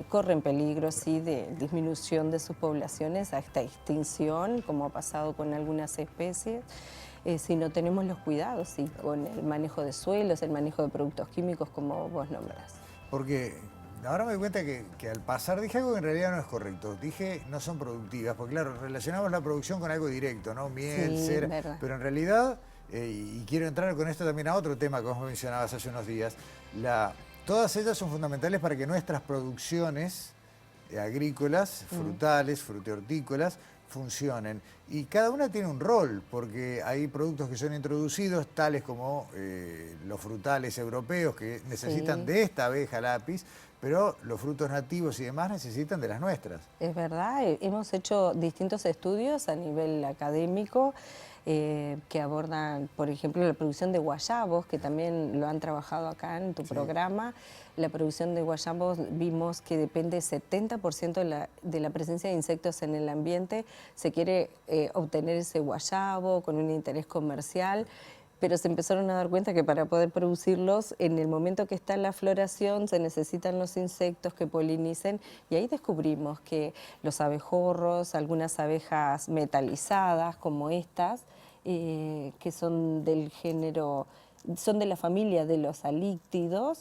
corren peligro, sí, de disminución de sus poblaciones hasta extinción, como ha pasado con algunas especies. si no tenemos los cuidados y con el manejo de suelos, el manejo de productos químicos como vos nombrás. Porque ahora me doy cuenta que al pasar dije algo que en realidad no es correcto. Dije no son productivas, porque claro, relacionamos la producción con algo directo, ¿no? Miel, Sí, cera, verdad. pero en realidad, y quiero entrar con esto también a otro tema que vos mencionabas hace unos días, todas ellas son fundamentales para que nuestras producciones agrícolas, frutales, frutihortícolas, funcionen. Y cada una tiene un rol, porque hay productos que son introducidos, tales como los frutales europeos, que necesitan de esta abeja lápiz, pero los frutos nativos y demás necesitan de las nuestras. Es verdad, hemos hecho distintos estudios a nivel académico que abordan, por ejemplo, la producción de guayabos, que también lo han trabajado acá en tu programa. La producción de guayabos vimos que depende 70% de la presencia de insectos en el ambiente. Se quiere obtener ese guayabo con un interés comercial, pero se empezaron a dar cuenta que para poder producirlos, en el momento que está la floración, se necesitan los insectos que polinicen, y ahí descubrimos que los abejorros, algunas abejas metalizadas como estas, que son del género, son de la familia de los alíctidos,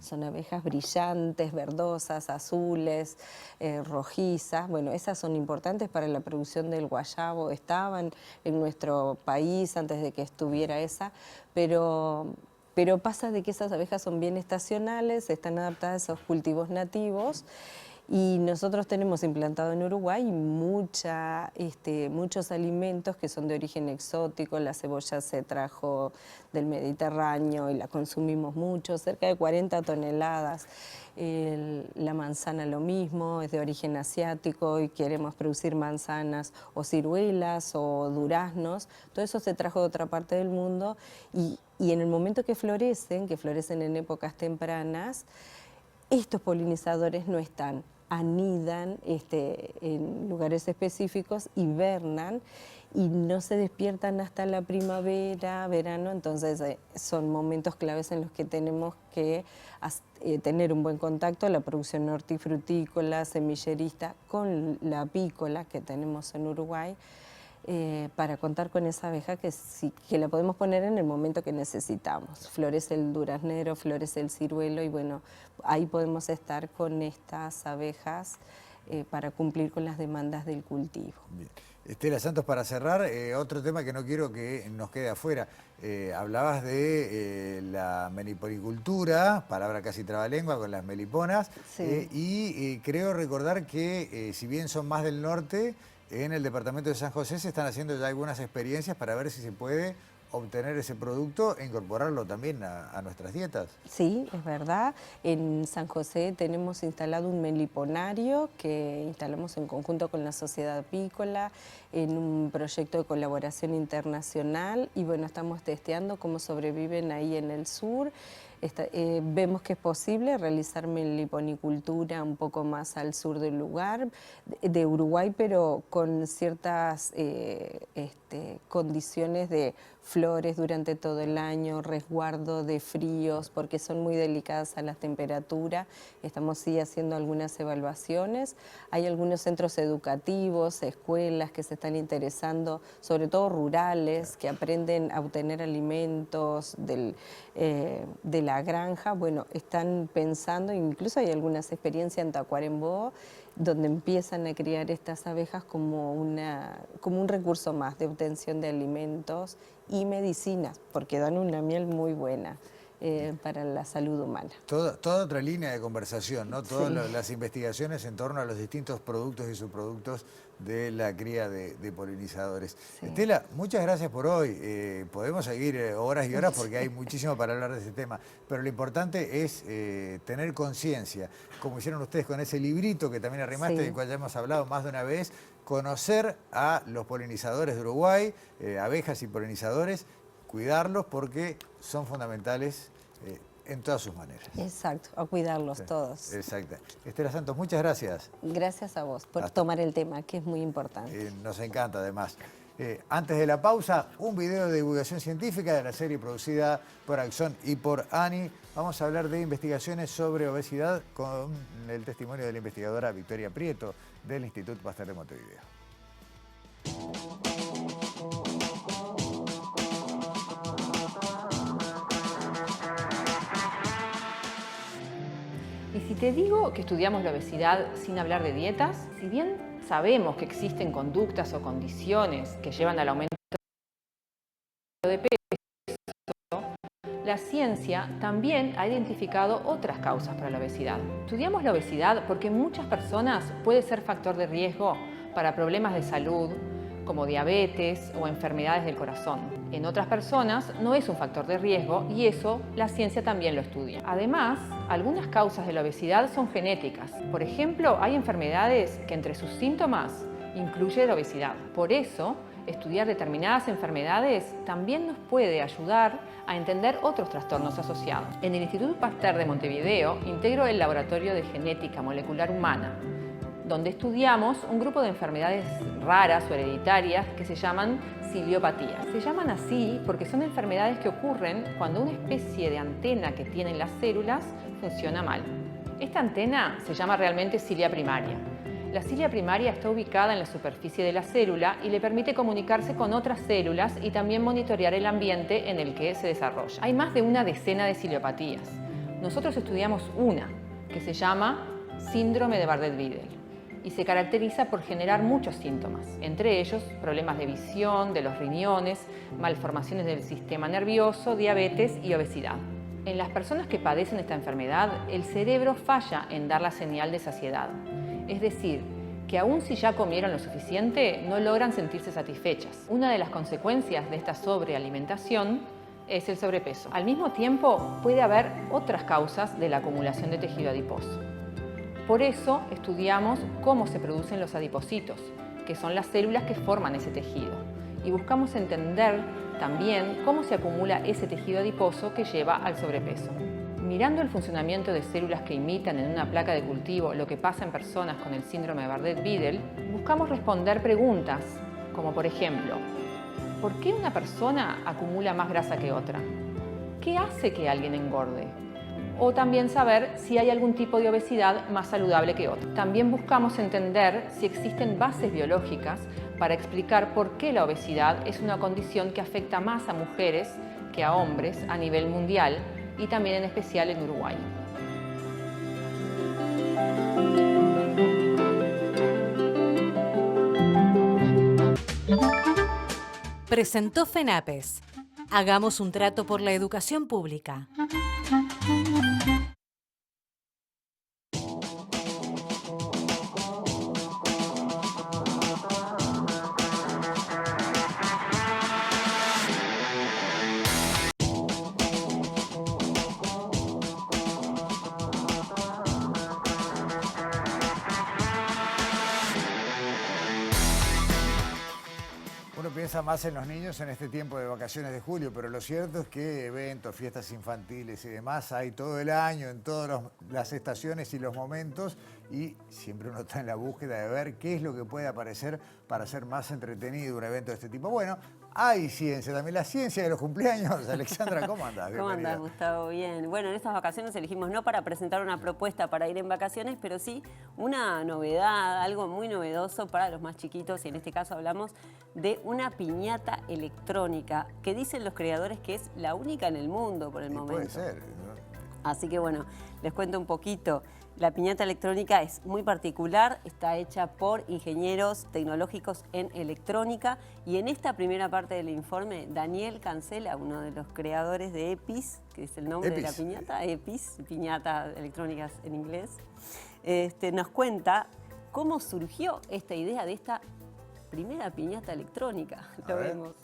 son abejas brillantes, verdosas, azules, rojizas. Bueno, esas son importantes para la producción del guayabo. Estaban en nuestro país antes de que estuviera esa, pero pasa de que esas abejas son bien estacionales, están adaptadas a esos cultivos nativos. Y nosotros tenemos implantado en Uruguay muchos alimentos que son de origen exótico. La cebolla se trajo del Mediterráneo y la consumimos mucho, cerca de 40 toneladas. La manzana lo mismo, es de origen asiático y queremos producir manzanas o ciruelas o duraznos. Todo eso se trajo de otra parte del mundo y en el momento que florecen en épocas tempranas, estos polinizadores no están, anidan en lugares específicos, hibernan y no se despiertan hasta la primavera, verano. Entonces son momentos claves en los que tenemos que tener un buen contacto, la producción hortifrutícola, semillerista, con la apícola que tenemos en Uruguay, para contar con esa abeja que la podemos poner en el momento que necesitamos. Florece el duraznero, florece el ciruelo y bueno, ahí podemos estar con estas abejas para cumplir con las demandas del cultivo. Bien. Estela Santos, para cerrar, otro tema que no quiero que nos quede afuera. Hablabas de la meliponicultura, palabra casi trabalengua, con las meliponas, y creo recordar que si bien son más del norte, en el departamento de San José se están haciendo ya algunas experiencias para ver si se puede obtener ese producto e incorporarlo también a nuestras dietas. Sí, es verdad. En San José tenemos instalado un meliponario que instalamos en conjunto con la Sociedad Apícola en un proyecto de colaboración internacional y bueno, estamos testeando cómo sobreviven ahí en el sur. Vemos que es posible realizar meliponicultura un poco más al sur del lugar, de Uruguay, pero con ciertas condiciones de flores durante todo el año, resguardo de fríos, porque son muy delicadas a la temperatura. Estamos sí haciendo algunas evaluaciones. Hay algunos centros educativos, escuelas que se están interesando, sobre todo rurales, que aprenden a obtener alimentos de la granja. Bueno, están pensando, incluso hay algunas experiencias en Tacuarembó, donde empiezan a criar estas abejas como un recurso más de obtención de alimentos y medicinas, porque dan una miel muy buena para la salud humana. Toda otra línea de conversación, ¿no? Todas las investigaciones en torno a los distintos productos y subproductos de la cría de polinizadores. Sí. Estela, muchas gracias por hoy. Podemos seguir horas y horas porque hay muchísimo para hablar de este tema, pero lo importante es tener conciencia, como hicieron ustedes con ese librito que también arrimaste, del cual ya hemos hablado más de una vez, conocer a los polinizadores de Uruguay, abejas y polinizadores, cuidarlos porque son fundamentales en todas sus maneras. Exacto, a cuidarlos todos. Exacto. Estela Santos, muchas gracias. Gracias a vos por tomar el tema, que es muy importante. Nos encanta además. Antes de la pausa, un video de divulgación científica de la serie producida por Axon y por ANI. Vamos a hablar de investigaciones sobre obesidad con el testimonio de la investigadora Victoria Prieto del Instituto Pasteur de Montevideo. si te digo que estudiamos la obesidad sin hablar de dietas, si bien sabemos que existen conductas o condiciones que llevan al aumento de peso, la ciencia también ha identificado otras causas para la obesidad. Estudiamos la obesidad porque en muchas personas puede ser factor de riesgo para problemas de salud, como diabetes o enfermedades del corazón. En otras personas no es un factor de riesgo y eso la ciencia también lo estudia. Además, algunas causas de la obesidad son genéticas. Por ejemplo, hay enfermedades que entre sus síntomas incluye la obesidad. Por eso, estudiar determinadas enfermedades también nos puede ayudar a entender otros trastornos asociados. En el Instituto Pasteur de Montevideo integro el Laboratorio de Genética Molecular Humana, donde estudiamos un grupo de enfermedades raras o hereditarias que se llaman ciliopatías. Se llaman así porque son enfermedades que ocurren cuando una especie de antena que tienen las células funciona mal. Esta antena se llama realmente cilia primaria. La cilia primaria está ubicada en la superficie de la célula y le permite comunicarse con otras células y también monitorear el ambiente en el que se desarrolla. Hay más de una decena de ciliopatías. Nosotros estudiamos una, que se llama síndrome de Bardet-Biedl, y se caracteriza por generar muchos síntomas, entre ellos problemas de visión, de los riñones, malformaciones del sistema nervioso, diabetes y obesidad. En las personas que padecen esta enfermedad, el cerebro falla en dar la señal de saciedad. Es decir, que aun si ya comieron lo suficiente, no logran sentirse satisfechas. Una de las consecuencias de esta sobrealimentación es el sobrepeso. Al mismo tiempo, puede haber otras causas de la acumulación de tejido adiposo. Por eso estudiamos cómo se producen los adipocitos, que son las células que forman ese tejido. Y buscamos entender también cómo se acumula ese tejido adiposo que lleva al sobrepeso. Mirando el funcionamiento de células que imitan en una placa de cultivo lo que pasa en personas con el síndrome de Bardet-Biedl, buscamos responder preguntas como por ejemplo, ¿por qué una persona acumula más grasa que otra? ¿Qué hace que alguien engorde? O también saber si hay algún tipo de obesidad más saludable que otro. También buscamos entender si existen bases biológicas para explicar por qué la obesidad es una condición que afecta más a mujeres que a hombres a nivel mundial y también en especial en Uruguay. Presentó FENAPES. Hagamos un trato por la educación pública. Uno piensa más en los niños en este tiempo de vacaciones de julio, pero lo cierto es que eventos, fiestas infantiles y demás hay todo el año, en todas las estaciones y los momentos, y siempre uno está en la búsqueda de ver qué es lo que puede aparecer para hacer más entretenido un evento de este tipo. Bueno, hay ciencia, también la ciencia de los cumpleaños. Alexandra, ¿cómo andás? ¿Cómo andás, Gustavo? Bien. Bueno, en estas vacaciones elegimos no para presentar una propuesta para ir en vacaciones, pero sí una novedad, algo muy novedoso para los más chiquitos, y en este caso hablamos de una piñata electrónica, que dicen los creadores que es la única en el mundo por el momento. Puede ser, ¿no? Así que bueno, les cuento un poquito. La piñata electrónica es muy particular, está hecha por ingenieros tecnológicos en electrónica, y en esta primera parte del informe, Daniel Cancela, uno de los creadores de EPIS, que es el nombre de la piñata, EPIS, piñata electrónicas en inglés, nos cuenta cómo surgió esta idea de esta primera piñata electrónica. Lo vemos.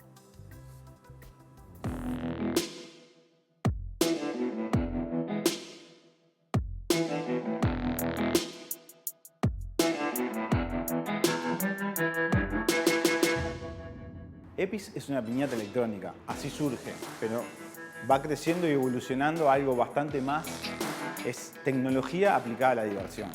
EPIS es una piñata electrónica, así surge, pero va creciendo y evolucionando a algo bastante más. Es tecnología aplicada a la diversión.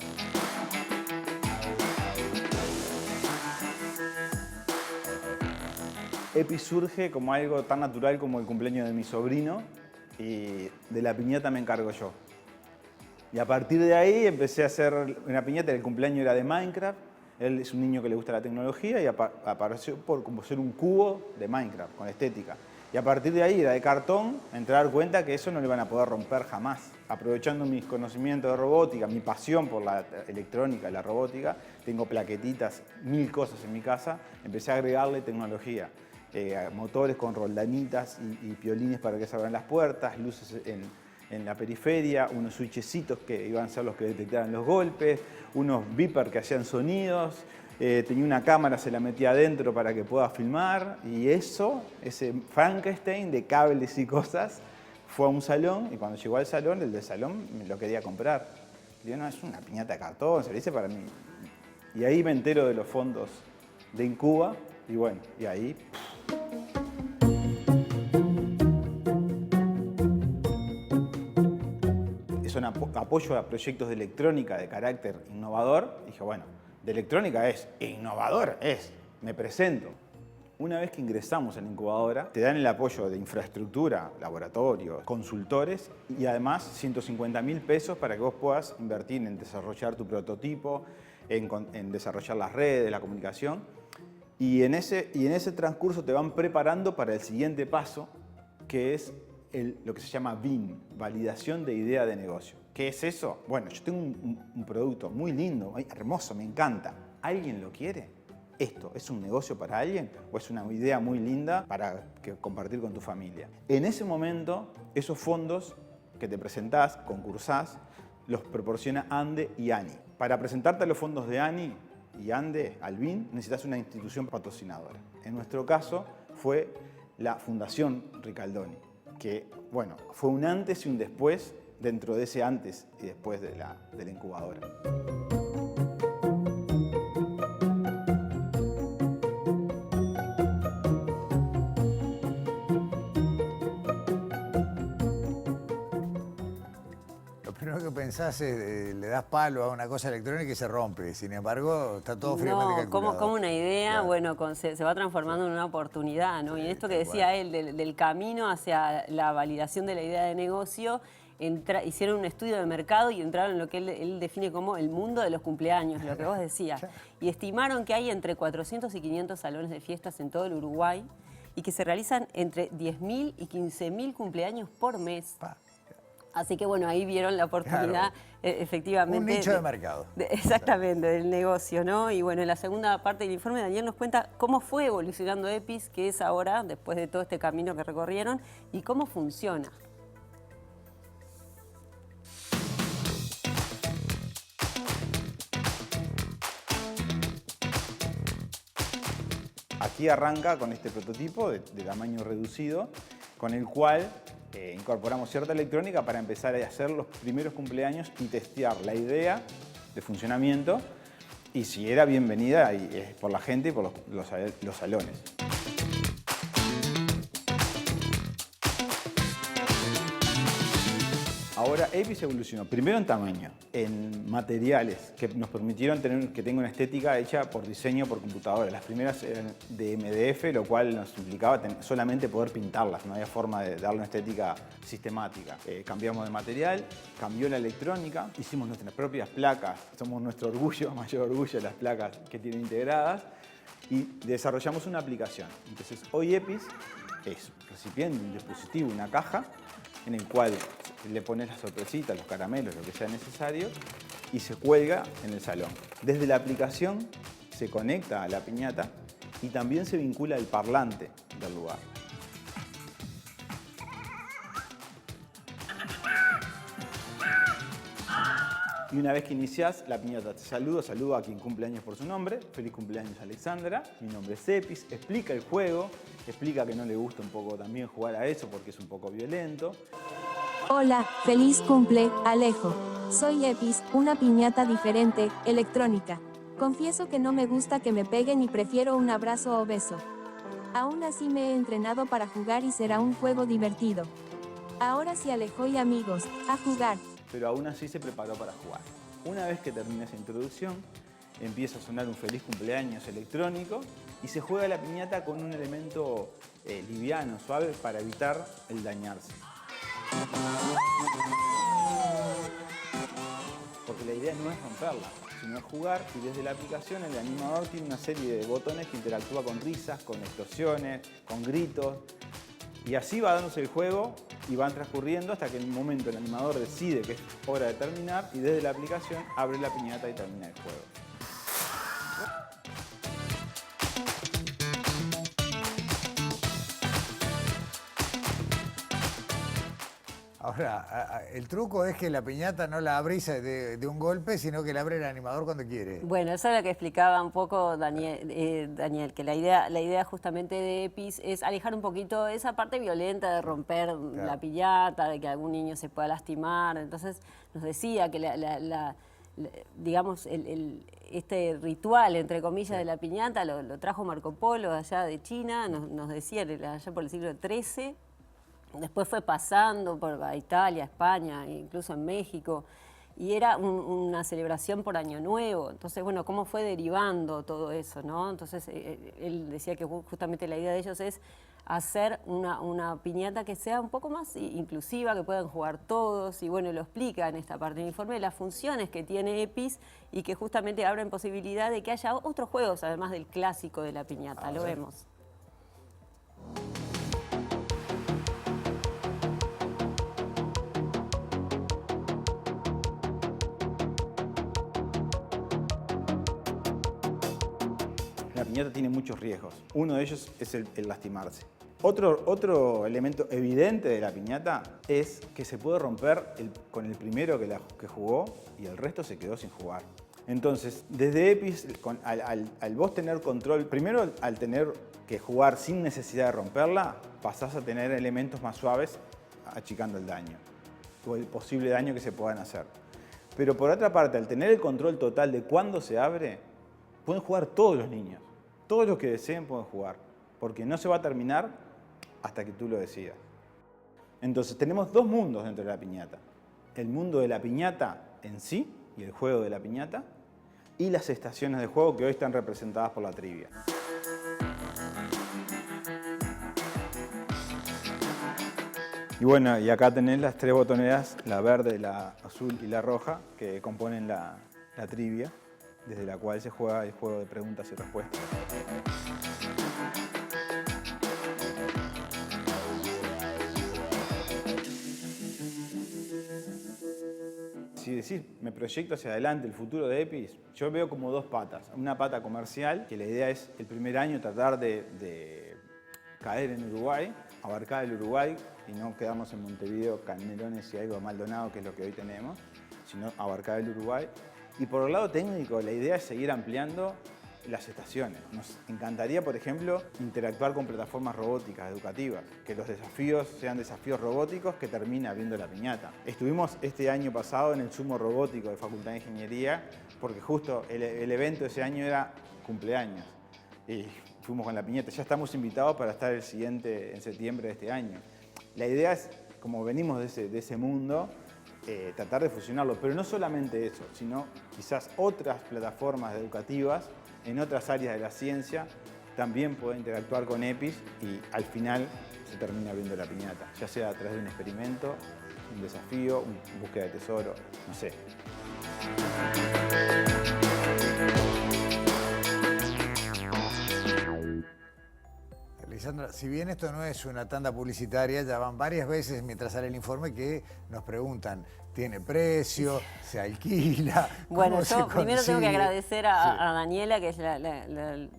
EPIS surge como algo tan natural como el cumpleaños de mi sobrino, y de la piñata me encargo yo. Y a partir de ahí empecé a hacer una piñata, el cumpleaños era de Minecraft. Él es un niño que le gusta la tecnología y apareció por como ser un cubo de Minecraft, con estética. Y a partir de ahí, era de cartón, me entré a dar cuenta que eso no le van a poder romper jamás. Aprovechando mis conocimientos de robótica, mi pasión por la electrónica y la robótica, tengo plaquetitas, 1000 cosas en mi casa, empecé a agregarle tecnología. Motores con roldanitas y piolines para que se abran las puertas, luces en la periferia, unos switchecitos que iban a ser los que detectaran los golpes, unos beepers que hacían sonidos, tenía una cámara, se la metía adentro para que pueda filmar, y eso, ese Frankenstein de cables y cosas, fue a un salón, y cuando llegó al salón, el del salón me lo quería comprar. Le digo, no, es una piñata de cartón, se lo hice para mí. Y ahí me entero de los fondos de Incuba, y bueno, y ahí... Son apoyo a proyectos de electrónica de carácter innovador. Dije, bueno, de electrónica es, innovador es, me presento. Una vez que ingresamos en la incubadora, te dan el apoyo de infraestructura, laboratorios, consultores y además 150.000 pesos para que vos puedas invertir en desarrollar tu prototipo, en desarrollar las redes, la comunicación. Y en ese transcurso te van preparando para el siguiente paso, que es lo que se llama BIN, validación de idea de negocio. ¿Qué es eso? Bueno, yo tengo un producto muy lindo, hermoso, me encanta. ¿Alguien lo quiere? ¿Esto es un negocio para alguien o es una idea muy linda para compartir con tu familia? En ese momento, esos fondos que te presentás, concursás, los proporciona ANDE y ANI. Para presentarte a los fondos de ANI y ANDE al BIN, necesitas una institución patrocinadora. En nuestro caso, fue la Fundación Ricaldoni, que, bueno, fue un antes y un después dentro de ese antes y después de la incubadora. Lo primero que pensás es, le das palo a una cosa electrónica y se rompe. Sin embargo, está todo fríamente calculado. Como una idea, claro. Bueno, se va transformando en una oportunidad, ¿no? Sí, y en esto que decía él, del camino hacia la validación de la idea de negocio, hicieron un estudio de mercado y entraron en lo que él define como el mundo de los cumpleaños, lo que vos decías. Y estimaron que hay entre 400 y 500 salones de fiestas en todo el Uruguay y que se realizan entre 10.000 y 15.000 cumpleaños por mes. Así que bueno, ahí vieron la oportunidad, claro, efectivamente. Un nicho de mercado. Exactamente, del negocio, ¿no? Y bueno, en la segunda parte del informe, Daniel nos cuenta cómo fue evolucionando EPIS, qué es ahora, después de todo este camino que recorrieron, y cómo funciona. Aquí arranca con este prototipo de tamaño reducido, con el cual incorporamos cierta electrónica para empezar a hacer los primeros cumpleaños y testear la idea de funcionamiento y si era bienvenida por la gente y por los salones. Ahora EPIS evolucionó primero en tamaño, en materiales que nos permitieron que tenga una estética hecha por diseño por computadora. Las primeras eran de MDF, lo cual nos implicaba solamente poder pintarlas, no había forma de darle una estética sistemática. Cambiamos de material, cambió la electrónica, hicimos nuestras propias placas, somos nuestro orgullo, mayor orgullo de las placas que tienen integradas y desarrollamos una aplicación. Entonces hoy EPIS es recipiente, un dispositivo, una caja en el cual le pones las sorpresitas, los caramelos, lo que sea necesario, y se cuelga en el salón. Desde la aplicación se conecta a la piñata y también se vincula al parlante del lugar. Y una vez que iniciás, la piñata te saluda a quien cumple años por su nombre. Feliz cumpleaños, Alexandra. Mi nombre es EPIS. Explica el juego, explica que no le gusta un poco también jugar a eso porque es un poco violento. Hola, feliz cumple, Alejo. Soy EPIS, una piñata diferente, electrónica. Confieso que no me gusta que me peguen y prefiero un abrazo o beso. Aún así me he entrenado para jugar y será un juego divertido. Ahora sí, Alejo y amigos, a jugar. Pero aún así se preparó para jugar. Una vez que termina esa introducción, empieza a sonar un feliz cumpleaños electrónico y se juega la piñata con un elemento liviano, suave, para evitar el dañarse. Porque la idea no es romperla, sino es jugar, y desde la aplicación el animador tiene una serie de botones que interactúa con risas, con explosiones, con gritos, Y así va dándose el juego y van transcurriendo hasta que en un momento el animador decide que es hora de terminar y desde la aplicación abre la piñata y termina el juego. Ahora, el truco es que la piñata no la abrís de un golpe, sino que la abre el animador cuando quiere. Bueno, eso es lo que explicaba un poco Daniel, que la idea justamente de EPIS es alejar un poquito esa parte violenta de romper la piñata, de que algún niño se pueda lastimar. Entonces nos decía que digamos, este ritual, entre comillas, de la piñata lo trajo Marco Polo allá de China, nos decía allá por el siglo XIII. Después fue pasando por Italia, España, incluso en México, y era una celebración por Año Nuevo. Entonces, bueno, cómo fue derivando todo eso, ¿no? Entonces, él decía que justamente la idea de ellos es hacer una piñata que sea un poco más inclusiva, que puedan jugar todos, y bueno, lo explica en esta parte del informe, las funciones que tiene EPIS y que justamente abren posibilidad de que haya otros juegos, además del clásico de la piñata. Lo vemos. La piñata tiene muchos riesgos. Uno de ellos es el lastimarse. Otro elemento evidente de la piñata es que se puede romper con el primero que jugó y el resto se quedó sin jugar. Entonces, desde EPIS, al vos tener control, primero al tener que jugar sin necesidad de romperla, pasás a tener elementos más suaves achicando el daño o el posible daño que se puedan hacer. Pero por otra parte, al tener el control total de cuándo se abre, pueden jugar todos los niños. Todos los que deseen pueden jugar, porque no se va a terminar hasta que tú lo decidas. Entonces tenemos dos mundos dentro de la piñata. El mundo de la piñata en sí, y el juego de la piñata, y las estaciones de juego que hoy están representadas por la trivia. Y bueno, y acá tenés las tres botoneras, la verde, la azul y la roja, que componen la trivia, desde la cual se juega el juego de preguntas y respuestas. Si decís, me proyecto hacia adelante, el futuro de EPIS, yo veo como dos patas. Una pata comercial, que la idea es el primer año tratar de caer en Uruguay, abarcar el Uruguay y no quedarnos en Montevideo, Canelones y algo de Maldonado, que es lo que hoy tenemos, sino abarcar el Uruguay. Y por el lado técnico, la idea es seguir ampliando las estaciones. Nos encantaría, por ejemplo, interactuar con plataformas robóticas educativas, que los desafíos sean desafíos robóticos que termine abriendo la piñata. Estuvimos este año pasado en el Sumo Robótico de Facultad de Ingeniería, porque justo el evento de ese año era cumpleaños. Y fuimos con la piñata. Ya estamos invitados para estar el siguiente en septiembre de este año. La idea es, como venimos de ese mundo, tratar de fusionarlo, pero no solamente eso, sino quizás otras plataformas educativas en otras áreas de la ciencia también pueden interactuar con EPIS y al final se termina abriendo la piñata, ya sea a través de un experimento, un desafío, una búsqueda de tesoro, no sé. Lisandra, si bien esto no es una tanda publicitaria, ya van varias veces mientras sale el informe que nos preguntan, ¿tiene precio? ¿Se alquila? Bueno, yo primero tengo que consigue? agradecer a Daniela, que es la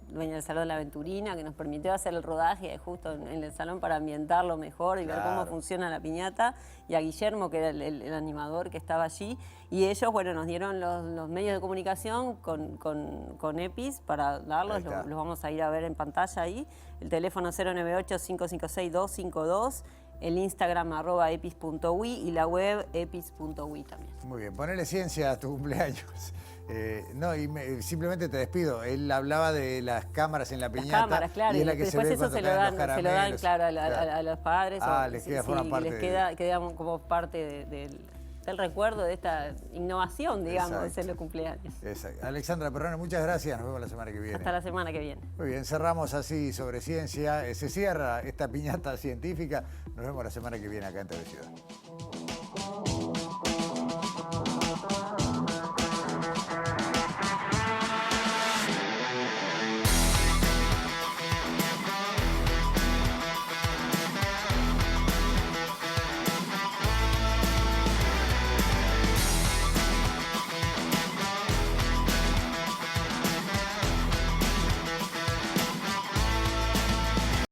dueña del Salón La Aventurina, que nos permitió hacer el rodaje justo en el salón para ambientarlo mejor y ver cómo funciona la piñata, y a Guillermo, que era el animador que estaba allí, y ellos, bueno, nos dieron los medios de comunicación con EPIS para darlos, los vamos a ir a ver en pantalla ahí, el teléfono 098-556-252, el Instagram @epis.ui y la web epis.ui también. Muy bien, ponele ciencia a tu cumpleaños. Simplemente te despido. Él hablaba de las cámaras en la piñata. Las cámaras, claro, y, después eso se lo dan, claro, a los padres. Les queda forma parte queda como parte del recuerdo de esta innovación, digamos, de ser los cumpleaños. Exacto. Alexandra Perrone, muchas gracias. Nos vemos la semana que viene. Hasta la semana que viene. Muy bien, cerramos así sobre ciencia. Se cierra esta piñata científica. Nos vemos la semana que viene acá en Televisión.